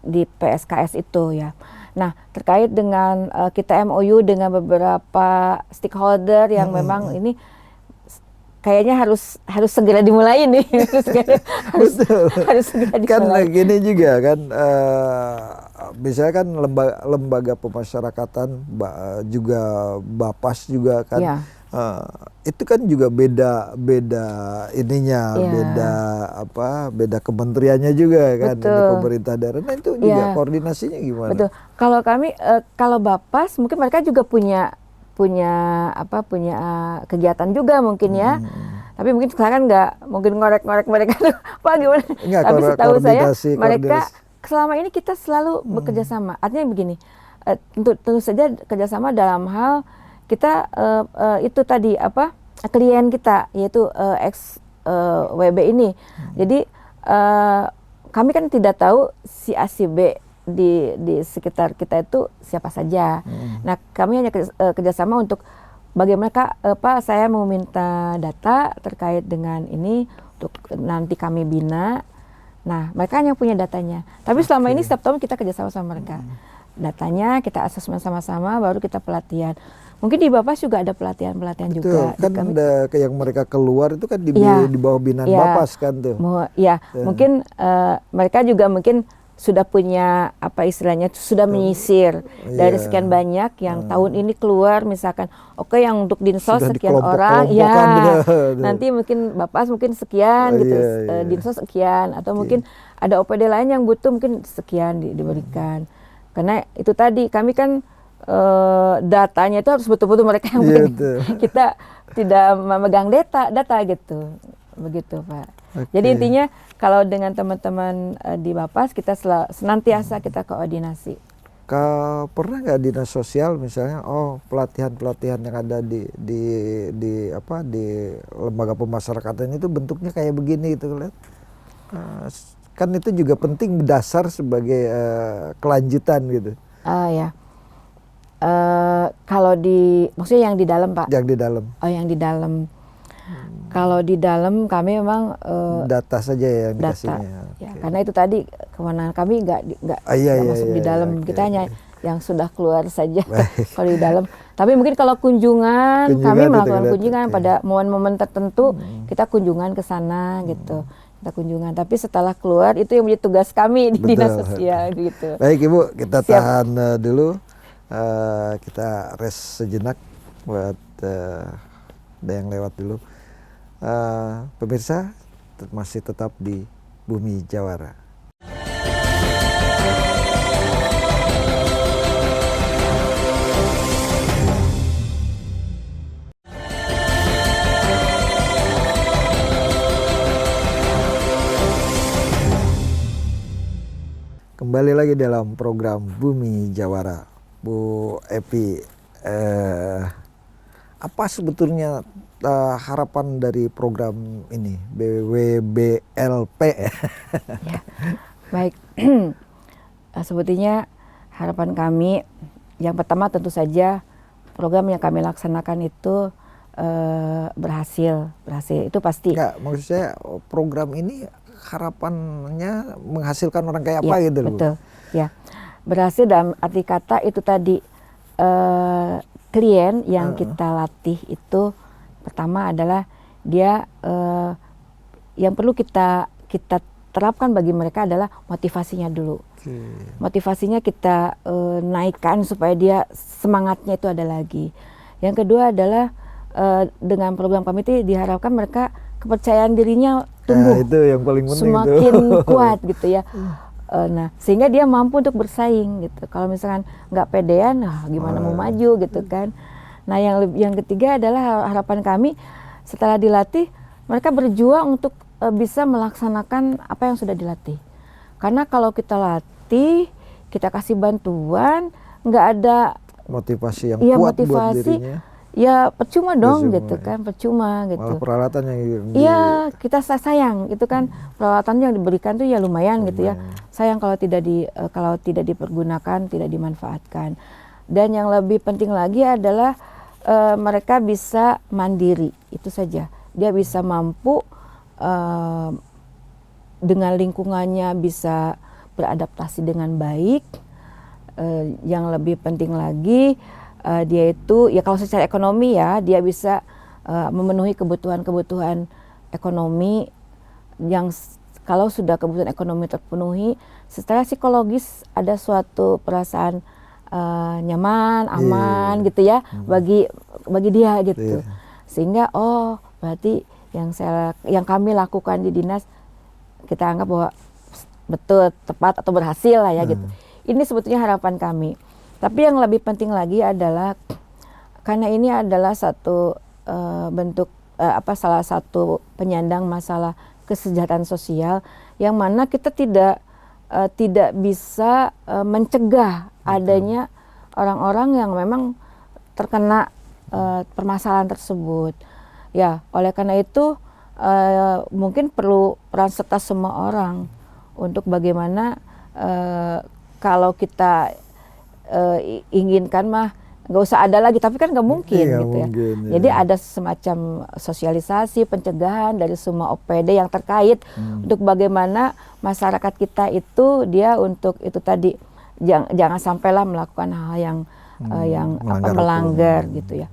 di PSKS itu ya. Nah terkait dengan kita MOU dengan beberapa stakeholder yang memang ini kayaknya harus segera dimulai nih. harus segera dimulai. Kan gini juga kan, misalnya kan lembaga pemasyarakatan juga Bapas juga kan. Ya. Itu kan juga beda ininya, Ya. beda kementeriannya juga kan, Betul. ini pemerintah daerah. Nah itu juga Ya. koordinasinya gimana? Betul. Kalau kami kalau Bapas mungkin mereka juga punya kegiatan juga mungkin ya. Tapi mungkin sekarang nggak mungkin ngorek-ngorek mereka tuh Pak gimana. Enggak, Tapi setahu saya mereka koordinasi. selama ini kita selalu bekerja sama. Artinya begini, tentu saja kerjasama dalam hal kita itu tadi klien kita yaitu ex WB ini. Jadi kami kan tidak tahu si A si B di sekitar kita itu siapa saja. Nah kami hanya kerjasama untuk bagaimana Pak saya mau minta data terkait dengan ini untuk nanti kami bina. Nah mereka hanya punya datanya. Tapi selama ini setiap tahun kita kerjasama sama mereka. Datanya kita asesmen sama-sama, baru kita pelatihan. Mungkin di Bapas juga ada pelatihan-pelatihan juga. Kan ada yang mereka keluar itu kan di bawah binaan Bapas kan tuh. Mungkin mereka juga mungkin sudah punya istilahnya sudah menyisir dari sekian banyak yang tahun ini keluar misalkan yang untuk dinsos Sudah sekian orang nanti mungkin Bapas mungkin sekian gitu dinsos sekian atau mungkin ada OPD lain yang butuh mungkin sekian diberikan karena itu tadi kami kan datanya itu harus betul-betul mereka yang pegang. Kita tidak memegang data gitu begitu Pak. Jadi intinya kalau dengan teman-teman di Bapas kita senantiasa kita koordinasi. Pernah nggak dinas sosial misalnya pelatihan yang ada di lembaga pemasyarakatan itu bentuknya kayak begini gitu lihat. Kan itu juga penting dasar sebagai kelanjutan gitu. Ya. Kalau maksudnya yang di dalam Pak? Yang di dalam. Yang di dalam. Kalau di dalam kami memang data saja yang data, dikasihnya. Ya, karena itu tadi kewenangan kami nggak masuk di dalam. Kita hanya yang sudah keluar saja kalau di dalam. Tapi mungkin kalau kunjungan kami melakukan kunjungan pada momen-momen tertentu kita kunjungan ke sana gitu. Kita kunjungan. Tapi setelah keluar itu yang menjadi tugas kami di dinas sosial gitu. Baik Ibu, kita tahan dulu. Kita rest sejenak buat ada yang lewat dulu. Pemirsa masih tetap di Bumi Jawara. Kembali lagi dalam program Bumi Jawara. Bu Epi, apa sebetulnya harapan dari program ini BWBLP? Ya, baik, sebetulnya harapan kami yang pertama tentu saja program yang kami laksanakan itu berhasil itu pasti. Enggak, maksud saya program ini harapannya menghasilkan orang kayak apa gitu loh. Betul, ya. Berhasil dalam arti kata itu tadi, klien yang kita latih itu pertama adalah dia, yang perlu kita terapkan bagi mereka adalah motivasinya dulu. Motivasinya kita naikkan supaya dia semangatnya itu ada lagi. Yang kedua adalah dengan program kami itu diharapkan mereka kepercayaan dirinya tumbuh, itu yang paling penting semakin kuat gitu ya. Nah, sehingga dia mampu untuk bersaing gitu. Kalau misalkan nggak pedean, gimana mau maju gitu kan. Nah, yang ketiga adalah harapan kami setelah dilatih mereka berjuang untuk bisa melaksanakan apa yang sudah dilatih. Karena kalau kita latih, kita kasih bantuan, nggak ada motivasi yang ya, kuat motivasi, buat dirinya, ya percuma dong percuma, gitu kan, percuma gitu. malah peralatan yang Iya, kita sayang itu kan, peralatan yang diberikan tuh ya lumayan gitu ya. Sayang kalau tidak dipergunakan, tidak dimanfaatkan. Dan yang lebih penting lagi adalah mereka bisa mandiri, itu saja. Dia bisa mampu dengan lingkungannya, bisa beradaptasi dengan baik. Yang lebih penting lagi dia itu ya kalau secara ekonomi ya dia bisa memenuhi kebutuhan ekonomi yang kalau sudah kebutuhan ekonomi terpenuhi, secara psikologis ada suatu perasaan nyaman, aman gitu ya bagi dia gitu. Sehingga berarti yang kami lakukan di dinas kita anggap bahwa betul, tepat atau berhasil lah ya gitu. Ini sebetulnya harapan kami. Tapi yang lebih penting lagi adalah karena ini adalah satu bentuk salah satu penyandang masalah kesejahteraan sosial yang mana kita tidak bisa mencegah adanya orang-orang yang memang terkena permasalahan tersebut. Ya, oleh karena itu mungkin perlu peran serta semua orang untuk bagaimana kalau kita inginkan mah nggak usah ada lagi, tapi kan nggak mungkin gitu ya. Jadi ada semacam sosialisasi, pencegahan dari semua OPD yang terkait untuk bagaimana masyarakat kita itu dia untuk itu tadi jangan sampailah melakukan hal yang melanggar gitu ya.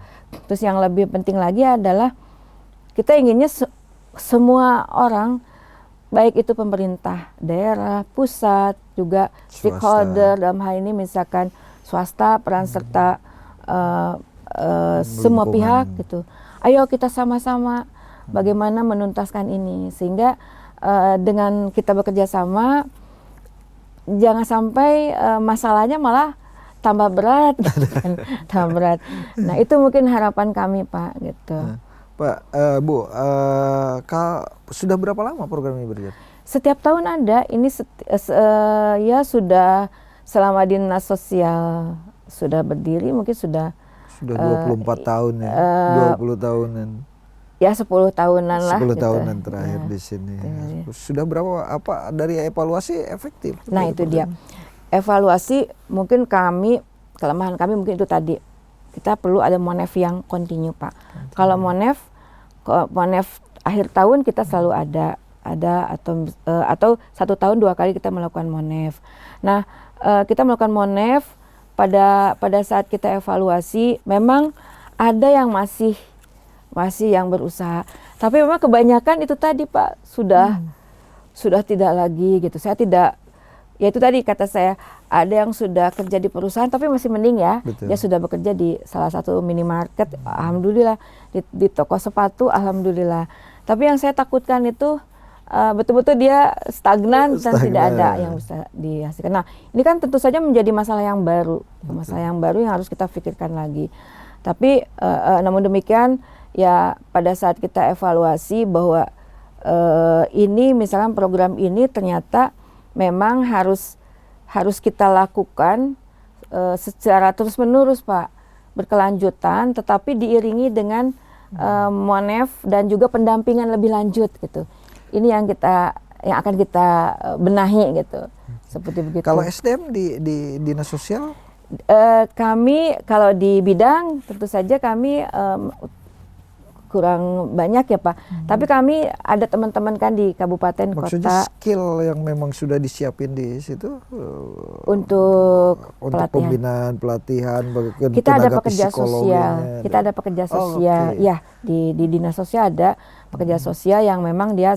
Terus yang lebih penting lagi adalah kita inginnya semua orang, baik itu pemerintah daerah, pusat, juga stakeholder dalam hal ini misalkan swasta, peran serta semua pihak gitu. Ayo kita sama-sama bagaimana menuntaskan ini sehingga dengan kita bekerja sama jangan sampai masalahnya malah tambah berat gitu kan. Tambah berat. Nah, itu mungkin harapan kami, Pak gitu. Pak, Bu, sudah berapa lama program ini berjalan? Setiap tahun ada, ini ya sudah selama dinas sosial sudah berdiri mungkin sudah 24 tahun ya, 20 tahunan. Ya 10 tahunan lah. 10 gitu. tahunan terakhir di sini. Sudah berapa dari evaluasi efektif? Nah itu dia. Evaluasi mungkin kelemahan kami mungkin itu tadi. Kita perlu ada monef yang kontinu, Pak. Kalau monef akhir tahun kita selalu ada atau 1 tahun 2 kali kita melakukan monef. Nah, kita melakukan monef pada saat kita evaluasi memang ada yang masih yang berusaha. Tapi memang kebanyakan itu tadi, Pak, sudah tidak lagi gitu. Saya tidak, ya itu tadi kata saya, ada yang sudah kerja di perusahaan tapi masih mending ya. Betul. Dia sudah bekerja di salah satu minimarket, alhamdulillah, di toko sepatu, alhamdulillah. Tapi yang saya takutkan itu betul-betul dia stagnan dan tidak ada yang bisa dihasilkan. Nah, ini kan tentu saja menjadi masalah yang baru, yang harus kita pikirkan lagi. Tapi namun demikian ya pada saat kita evaluasi bahwa ini misalkan program ini ternyata memang harus kita lakukan secara terus-menerus, Pak, berkelanjutan, tetapi diiringi dengan monef dan juga pendampingan lebih lanjut gitu. Ini yang akan kita benahi gitu, seperti begitu. Kalau SDM di dinas sosial? Kami kalau di bidang tentu saja kami kurang banyak ya Pak. Tapi kami ada teman-teman kan di kabupaten Maksudnya kota skill yang memang sudah disiapin di situ untuk pelatihan. pembinaan, pelatihan, Kita ada tenaga pekerja sosial, psikologinya kita ada pekerja Oh, sosial, oke. ya di dinas sosial ada pekerja sosial yang memang dia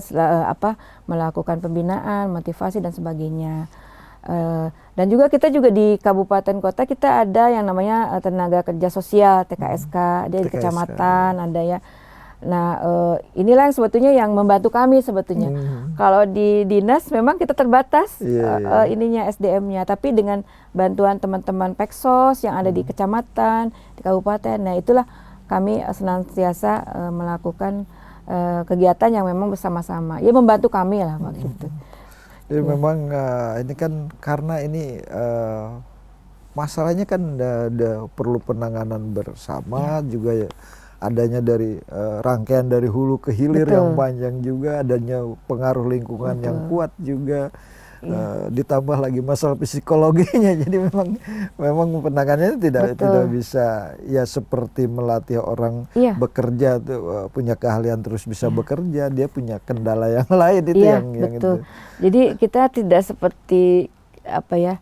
melakukan pembinaan, motivasi dan sebagainya. Dan juga kita juga di kabupaten kota kita ada yang namanya tenaga kerja sosial TKSK, dia di TKSK. kecamatan ada ya. Nah inilah yang sebetulnya yang membantu kami sebetulnya. Kalau di dinas memang kita terbatas Iya. ininya SDM-nya, tapi dengan bantuan teman-teman Peksos yang ada di kecamatan, di kabupaten, nah itulah kami senantiasa melakukan kegiatan yang memang bersama-sama, ya membantu kami lah waktu itu. Jadi memang ini kan karena ini masalahnya kan ada perlu penanganan bersama juga ya. Adanya dari rangkaian dari hulu ke hilir yang panjang juga, adanya pengaruh lingkungan yang kuat juga, ditambah lagi masalah psikologinya. Jadi memang penanganannya tidak bisa ya seperti melatih orang bekerja tuh, punya keahlian terus bisa bekerja, dia punya kendala yang lain itu yang itu. Jadi kita tidak seperti apa ya,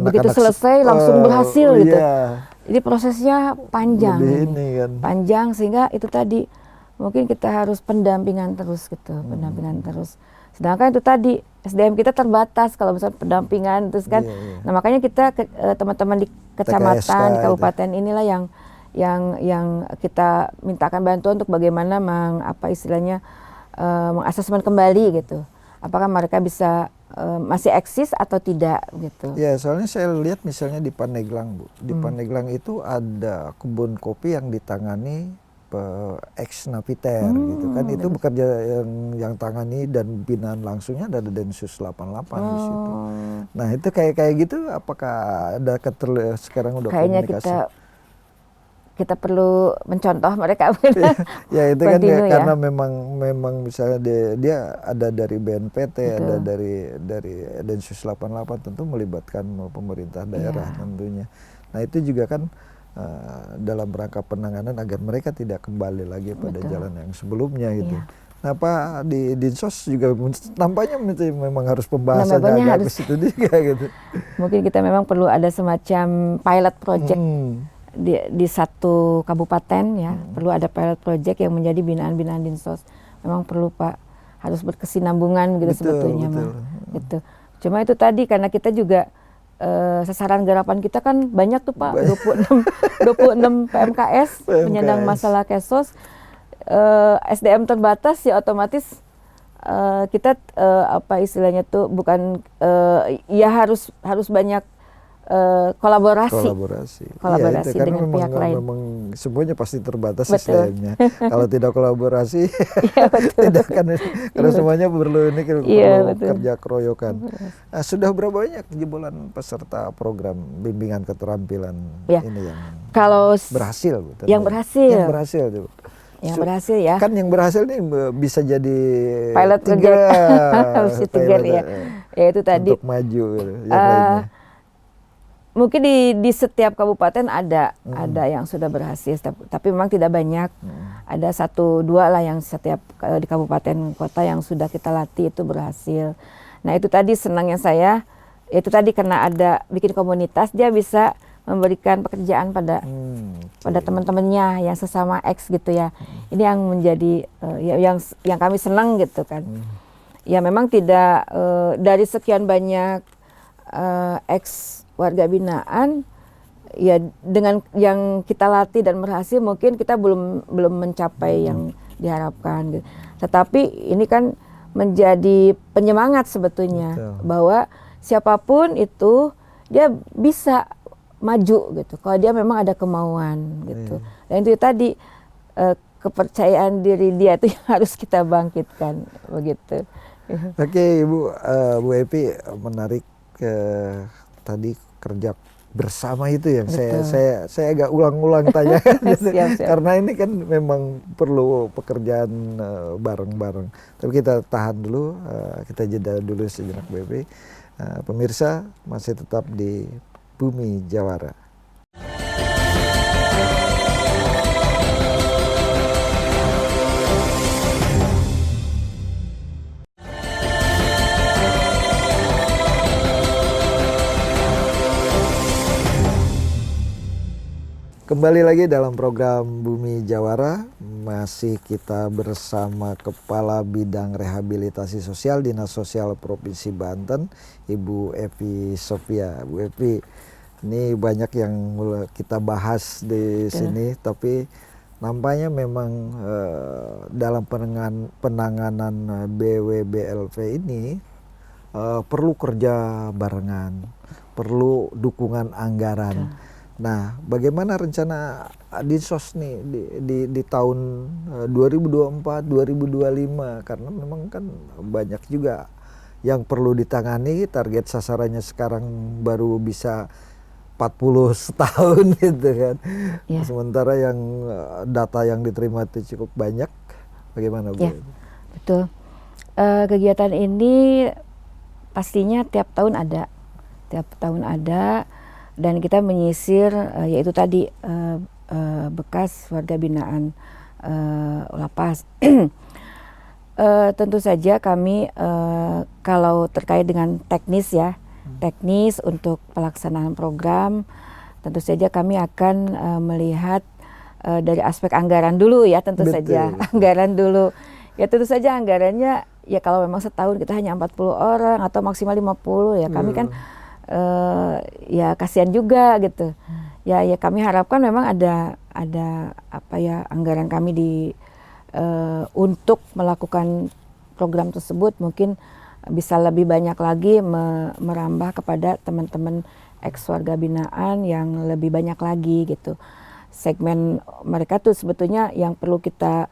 begitu Anak-anak selesai langsung berhasil gitu. Iya. Jadi prosesnya panjang, kan. panjang sehingga itu tadi mungkin kita harus pendampingan terus gitu, pendampingan terus. Sedangkan itu tadi SDM kita terbatas kalau misalnya pendampingan terus kan. Nah makanya kita teman-teman di kecamatan, di kabupaten inilah yang kita mintakan bantuan untuk bagaimana istilahnya mengasesmen kembali gitu. Apakah mereka bisa masih eksis atau tidak gitu. Ya soalnya saya lihat misalnya di Pandeglang Bu, di Pandeglang itu ada kebun kopi yang ditangani ex Napiter gitu kan, itu bekerja yang tangani dan binaan langsungnya ada Densus 88 di situ. Nah itu kayak gitu, apakah ada sekarang udah kayaknya komunikasi? kita perlu mencontoh mereka. Ya itu kan ya, karena memang misalnya dia ada dari BNPT, ada dari Densus 88, tentu melibatkan pemerintah daerah tentunya. Nah itu juga kan dalam rangka penanganan agar mereka tidak kembali lagi pada jalan yang sebelumnya gitu. Nah Pak di Dinsos juga nampaknya memang harus pembahasannya agak ke situ juga gitu. Mungkin kita memang perlu ada semacam pilot project. Di satu kabupaten ya, perlu ada pilot project yang menjadi binaan-binaan Dinsos. Memang perlu Pak, harus berkesinambungan gitu sebetulnya mah. Gitu. Cuma itu tadi karena kita juga sasaran garapan kita kan banyak tuh Pak, 26 PMKS penyandang masalah kesos, SDM terbatas ya otomatis kita istilahnya tuh bukan ya harus banyak kolaborasi ya, itu, dengan pihak lain. Memang semuanya pasti terbatas SDM-nya. Kalau tidak kolaborasi tidak akan, karena semuanya perlu kerja keroyokan. Sudah berapa banyak jebolan peserta program bimbingan keterampilan ini yang berhasil? Yang berhasil tuh. Yang berhasil ya. Kan yang berhasil nih bisa jadi pilot project ya itu tadi untuk maju yang lainnya. Mungkin di setiap kabupaten ada yang sudah berhasil, tapi memang tidak banyak. Ada 1-2 lah yang setiap di kabupaten kota yang sudah kita latih itu berhasil. Nah itu tadi senangnya saya, itu tadi karena ada bikin komunitas, dia bisa memberikan pekerjaan pada teman-temannya yang sesama X gitu ya. Ini yang menjadi yang kami senang gitu kan. Ya memang tidak dari sekian banyak X warga binaan ya, dengan yang kita latih dan berhasil mungkin kita belum mencapai yang diharapkan gitu. Tetapi ini kan menjadi penyemangat sebetulnya bahwa siapapun itu dia bisa maju gitu kalau dia memang ada kemauan gitu. Dan itu tadi kepercayaan diri dia itu yang harus kita bangkitkan begitu. Oke Bu Epi, menarik tadi kerja bersama itu yang saya agak ulang-ulang tanyakan gitu. Siap. Karena ini kan memang perlu pekerjaan bareng-bareng. Tapi kita tahan dulu, kita jeda dulu sejenak Bu Epi. Pemirsa masih tetap di Bumi Jawara. Kembali lagi dalam program Bumi Jawara, masih kita bersama Kepala Bidang Rehabilitasi Sosial Dinas Sosial Provinsi Banten, Ibu Evi Sofia. Bu Evi, ini banyak yang kita bahas di sini, tapi nampaknya memang dalam penanganan BWBLP ini perlu kerja barengan, perlu dukungan anggaran. Nah, bagaimana rencana Dinsos nih di tahun 2024-2025, karena memang kan banyak juga yang perlu ditangani. Target sasarannya sekarang baru bisa 40 tahun gitu kan. Ya. Sementara yang data yang diterima itu cukup banyak. Bagaimana Bu? Ya, betul. Kegiatan ini pastinya tiap tahun ada, dan kita menyisir yaitu tadi bekas warga binaan lapas. Tentu saja kami kalau terkait dengan teknis untuk pelaksanaan program, tentu saja kami akan melihat dari aspek anggaran dulu ya, tentu saja anggaran dulu. Ya tentu saja anggarannya ya kalau memang setahun kita hanya 40 orang atau maksimal 50 ya, kami kan ya kasihan juga gitu. Ya kami harapkan memang ada apa ya, anggaran kami untuk melakukan program tersebut mungkin bisa lebih banyak lagi merambah kepada teman-teman ex warga binaan yang lebih banyak lagi gitu. Segmen mereka tuh sebetulnya yang perlu kita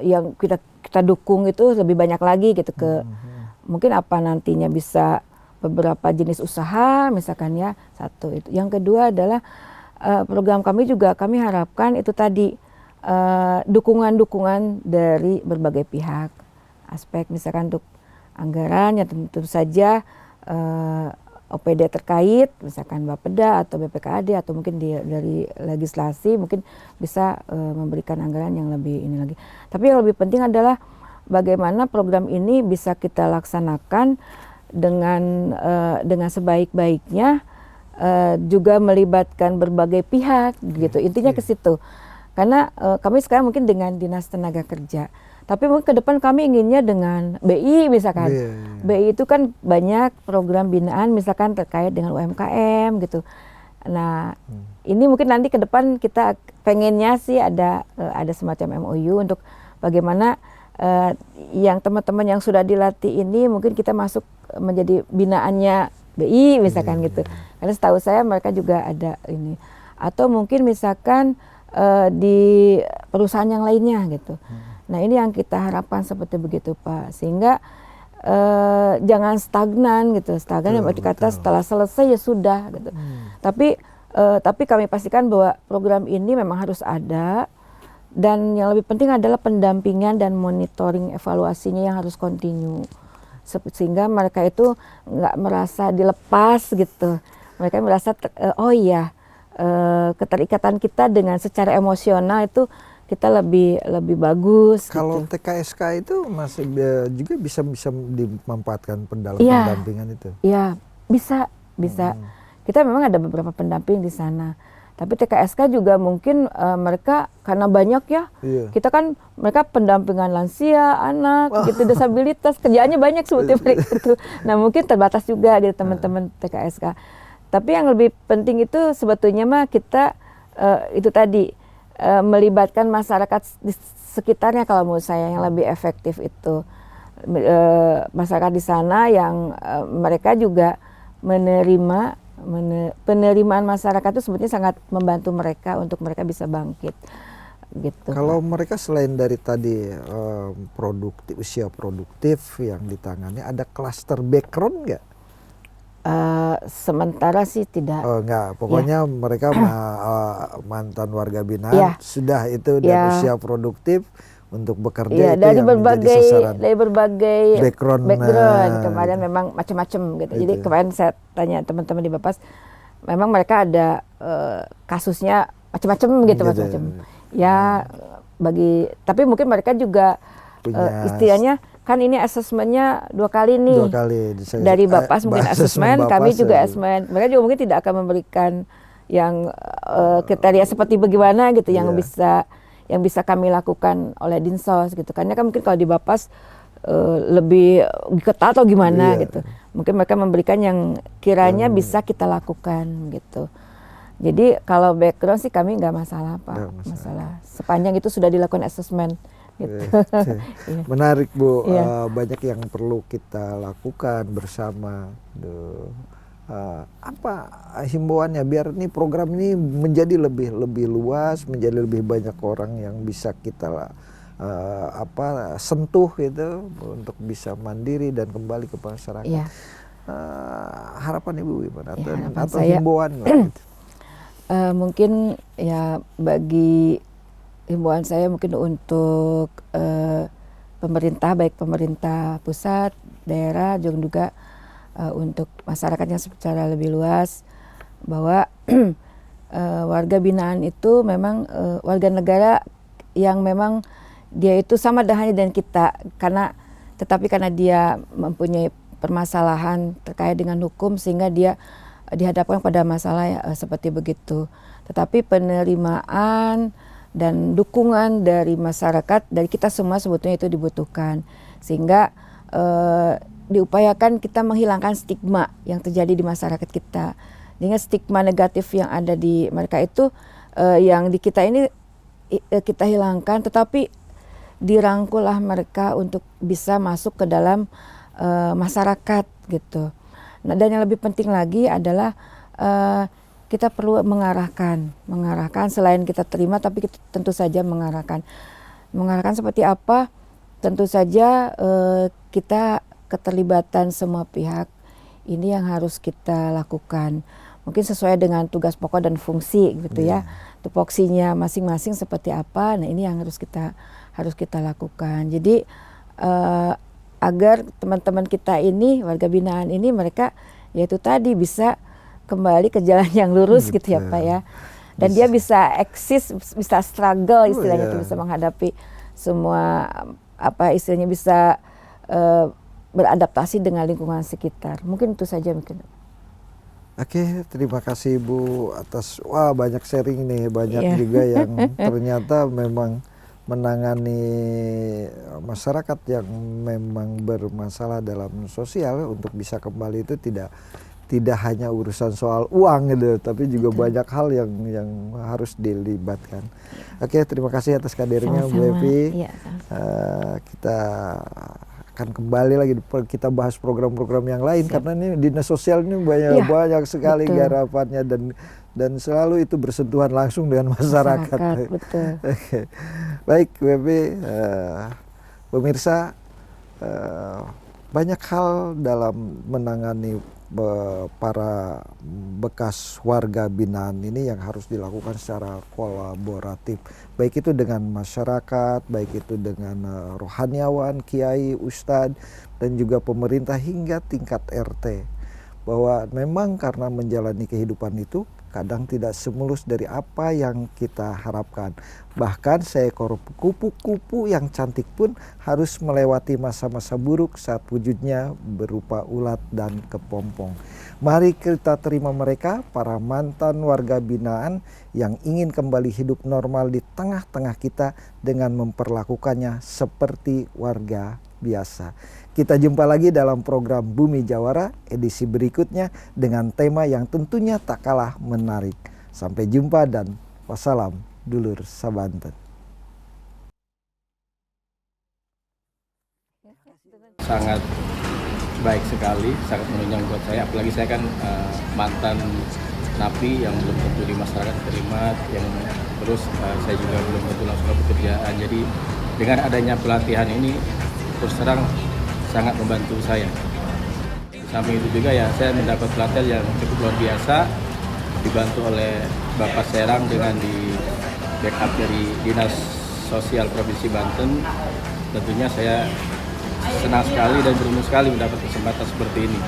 yang kita dukung itu lebih banyak lagi gitu, ke mungkin apa nantinya bisa beberapa jenis usaha misalkan ya, satu itu. Yang kedua adalah program kami juga kami harapkan itu tadi dukungan-dukungan dari berbagai pihak, aspek misalkan untuk anggaran ya tentu saja OPD terkait misalkan Bapeda atau BPKAD atau mungkin dari legislasi mungkin bisa memberikan anggaran yang lebih ini lagi. Tapi yang lebih penting adalah bagaimana program ini bisa kita laksanakan dengan sebaik-baiknya, juga melibatkan berbagai pihak gitu. Intinya ke situ. Karena kami sekarang mungkin dengan Dinas Tenaga Kerja, tapi mungkin ke depan kami inginnya dengan BI misalkan. BI itu kan banyak program binaan misalkan terkait dengan UMKM gitu. Nah, ini mungkin nanti ke depan kita pengennya sih ada semacam MOU untuk bagaimana yang teman-teman yang sudah dilatih ini mungkin kita masuk menjadi binaannya BI misalkan gitu. Karena setahu saya mereka juga ada ini. Atau mungkin misalkan di perusahaan yang lainnya gitu. Nah, ini yang kita harapkan seperti begitu Pak. Sehingga jangan stagnan gitu. Stagnan yang berarti kata setelah selesai ya sudah gitu. Tapi kami pastikan bahwa program ini memang harus ada. Dan yang lebih penting adalah pendampingan dan monitoring evaluasinya yang harus kontinu. Sehingga mereka itu nggak merasa dilepas gitu. Mereka merasa oh iya, keterikatan kita dengan secara emosional itu kita lebih bagus. Kalau gitu. TKSK itu masih juga bisa dimanfaatkan pendampingan itu? Iya, bisa. Kita memang ada beberapa pendamping di sana. Tapi TKSK juga mungkin mereka karena banyak ya, kita kan mereka pendampingan lansia, anak, gitu, disabilitas, kerjaannya banyak seperti mereka itu. Nah mungkin terbatas juga gitu teman-teman TKSK. Tapi yang lebih penting itu sebetulnya mah kita itu tadi melibatkan masyarakat di sekitarnya kalau menurut saya yang lebih efektif itu. Masyarakat di sana yang mereka juga penerimaan masyarakat itu sebetulnya sangat membantu mereka untuk mereka bisa bangkit gitu. Kalau mereka selain dari tadi usia produktif yang ditangani, ada klaster background nggak? Sementara sih tidak. Oh enggak, pokoknya mereka mantan warga binaan sudah itu dan usia produktif untuk bekerja itu dari yang berbagai menjadi sasaran. Dari berbagai background. Kemarin memang macam-macam gitu. Jadi kemarin saya tanya teman-teman di Bapas, memang mereka ada kasusnya macam-macam gitu. Ya tapi mungkin mereka juga istilahnya kan ini asesmennya 2 kali nih. 2 kali. Dari Bapas mungkin asesmen, kami juga asesmen. Mereka juga mungkin tidak akan memberikan kriteria seperti bagaimana gitu yang Iya. bisa kami lakukan oleh Dinsos gitu. Karena kan mungkin kalau di Bapas lebih ketat atau gimana Iya. gitu. Mungkin mereka memberikan yang kiranya bisa kita lakukan gitu. Jadi kalau background sih kami nggak masalah Pak, Nggak masalah. sepanjang itu sudah dilakukan assessment gitu. Iya. Menarik Bu, Iya. banyak yang perlu kita lakukan bersama. Apa himbauannya biar nih program ini menjadi lebih luas, menjadi lebih banyak orang yang bisa kita sentuh gitu untuk bisa mandiri dan kembali ke masyarakat. Iya. Harapan Ibu gimana? Ya, harapan Atau saya himbauan lah gitu. mungkin ya bagi himbauan saya mungkin untuk pemerintah, baik pemerintah pusat, daerah, juga untuk masyarakatnya secara lebih luas, bahwa warga binaan itu memang warga negara yang memang dia itu sama halnya dengan kita, tetapi karena dia mempunyai permasalahan terkait dengan hukum sehingga dia dihadapkan pada masalah seperti begitu. Tetapi penerimaan dan dukungan dari masyarakat, dari kita semua sebetulnya itu dibutuhkan. Sehingga diupayakan kita menghilangkan stigma yang terjadi di masyarakat kita. Dengan stigma negatif yang ada di mereka itu yang di kita ini kita hilangkan, tetapi dirangkullah mereka untuk bisa masuk ke dalam masyarakat gitu. Nah, dan yang lebih penting lagi adalah kita perlu mengarahkan selain kita terima, tapi kita tentu saja mengarahkan seperti apa. Tentu saja kita keterlibatan semua pihak ini yang harus kita lakukan. Mungkin sesuai dengan tugas pokok dan fungsi gitu ya. Tupoksinya masing-masing seperti apa. Nah, ini yang harus kita lakukan. Jadi agar teman-teman kita ini, warga binaan ini, mereka yaitu tadi bisa kembali ke jalan yang lurus gitu ya Pak ya. Dan dia bisa eksis, bisa struggle istilahnya itu, bisa menghadapi semua istilahnya bisa beradaptasi dengan lingkungan sekitar. Mungkin itu saja mungkin. Oke, terima kasih Ibu atas banyak sharing nih, banyak juga yang ternyata memang menangani masyarakat yang memang bermasalah dalam sosial untuk bisa kembali itu tidak hanya urusan soal uang gitu, tapi juga banyak hal yang harus dilibatkan. Oke, terima kasih atas kadernya Bu Evi. Kita akan kembali lagi kita bahas program-program yang lain. Karena ini dinas sosial ini banyak sekali garapannya dan selalu itu bersentuhan langsung dengan masyarakat. Betul. Oke. Baik Bu Evi, pemirsa, banyak hal dalam menangani para bekas warga binaan ini yang harus dilakukan secara kolaboratif, baik itu dengan masyarakat, baik itu dengan rohaniawan, kiai, ustadz, dan juga pemerintah hingga tingkat RT. Bahwa memang karena menjalani kehidupan itu kadang tidak semulus dari apa yang kita harapkan. Bahkan seekor kupu-kupu yang cantik pun harus melewati masa-masa buruk saat wujudnya berupa ulat dan kepompong. Mari kita terima mereka, para mantan warga binaan yang ingin kembali hidup normal di tengah-tengah kita dengan memperlakukannya seperti warga biasa. Kita jumpa lagi dalam program Bumi Jawara edisi berikutnya dengan tema yang tentunya tak kalah menarik. Sampai jumpa dan wassalam dulur sabanten. Sangat baik sekali, sangat menunjang buat saya. Apalagi saya kan mantan napi yang belum tentu di masyarakat terima, yang terus saya juga belum tentu langsung dapat pekerjaan. Jadi dengan adanya pelatihan ini terus terang sangat membantu saya. Di samping itu juga ya saya mendapat pelatihan yang cukup luar biasa, dibantu oleh Bapak Serang dengan di backup dari Dinas Sosial Provinsi Banten. Tentunya saya senang sekali dan beruntung sekali mendapat kesempatan seperti ini.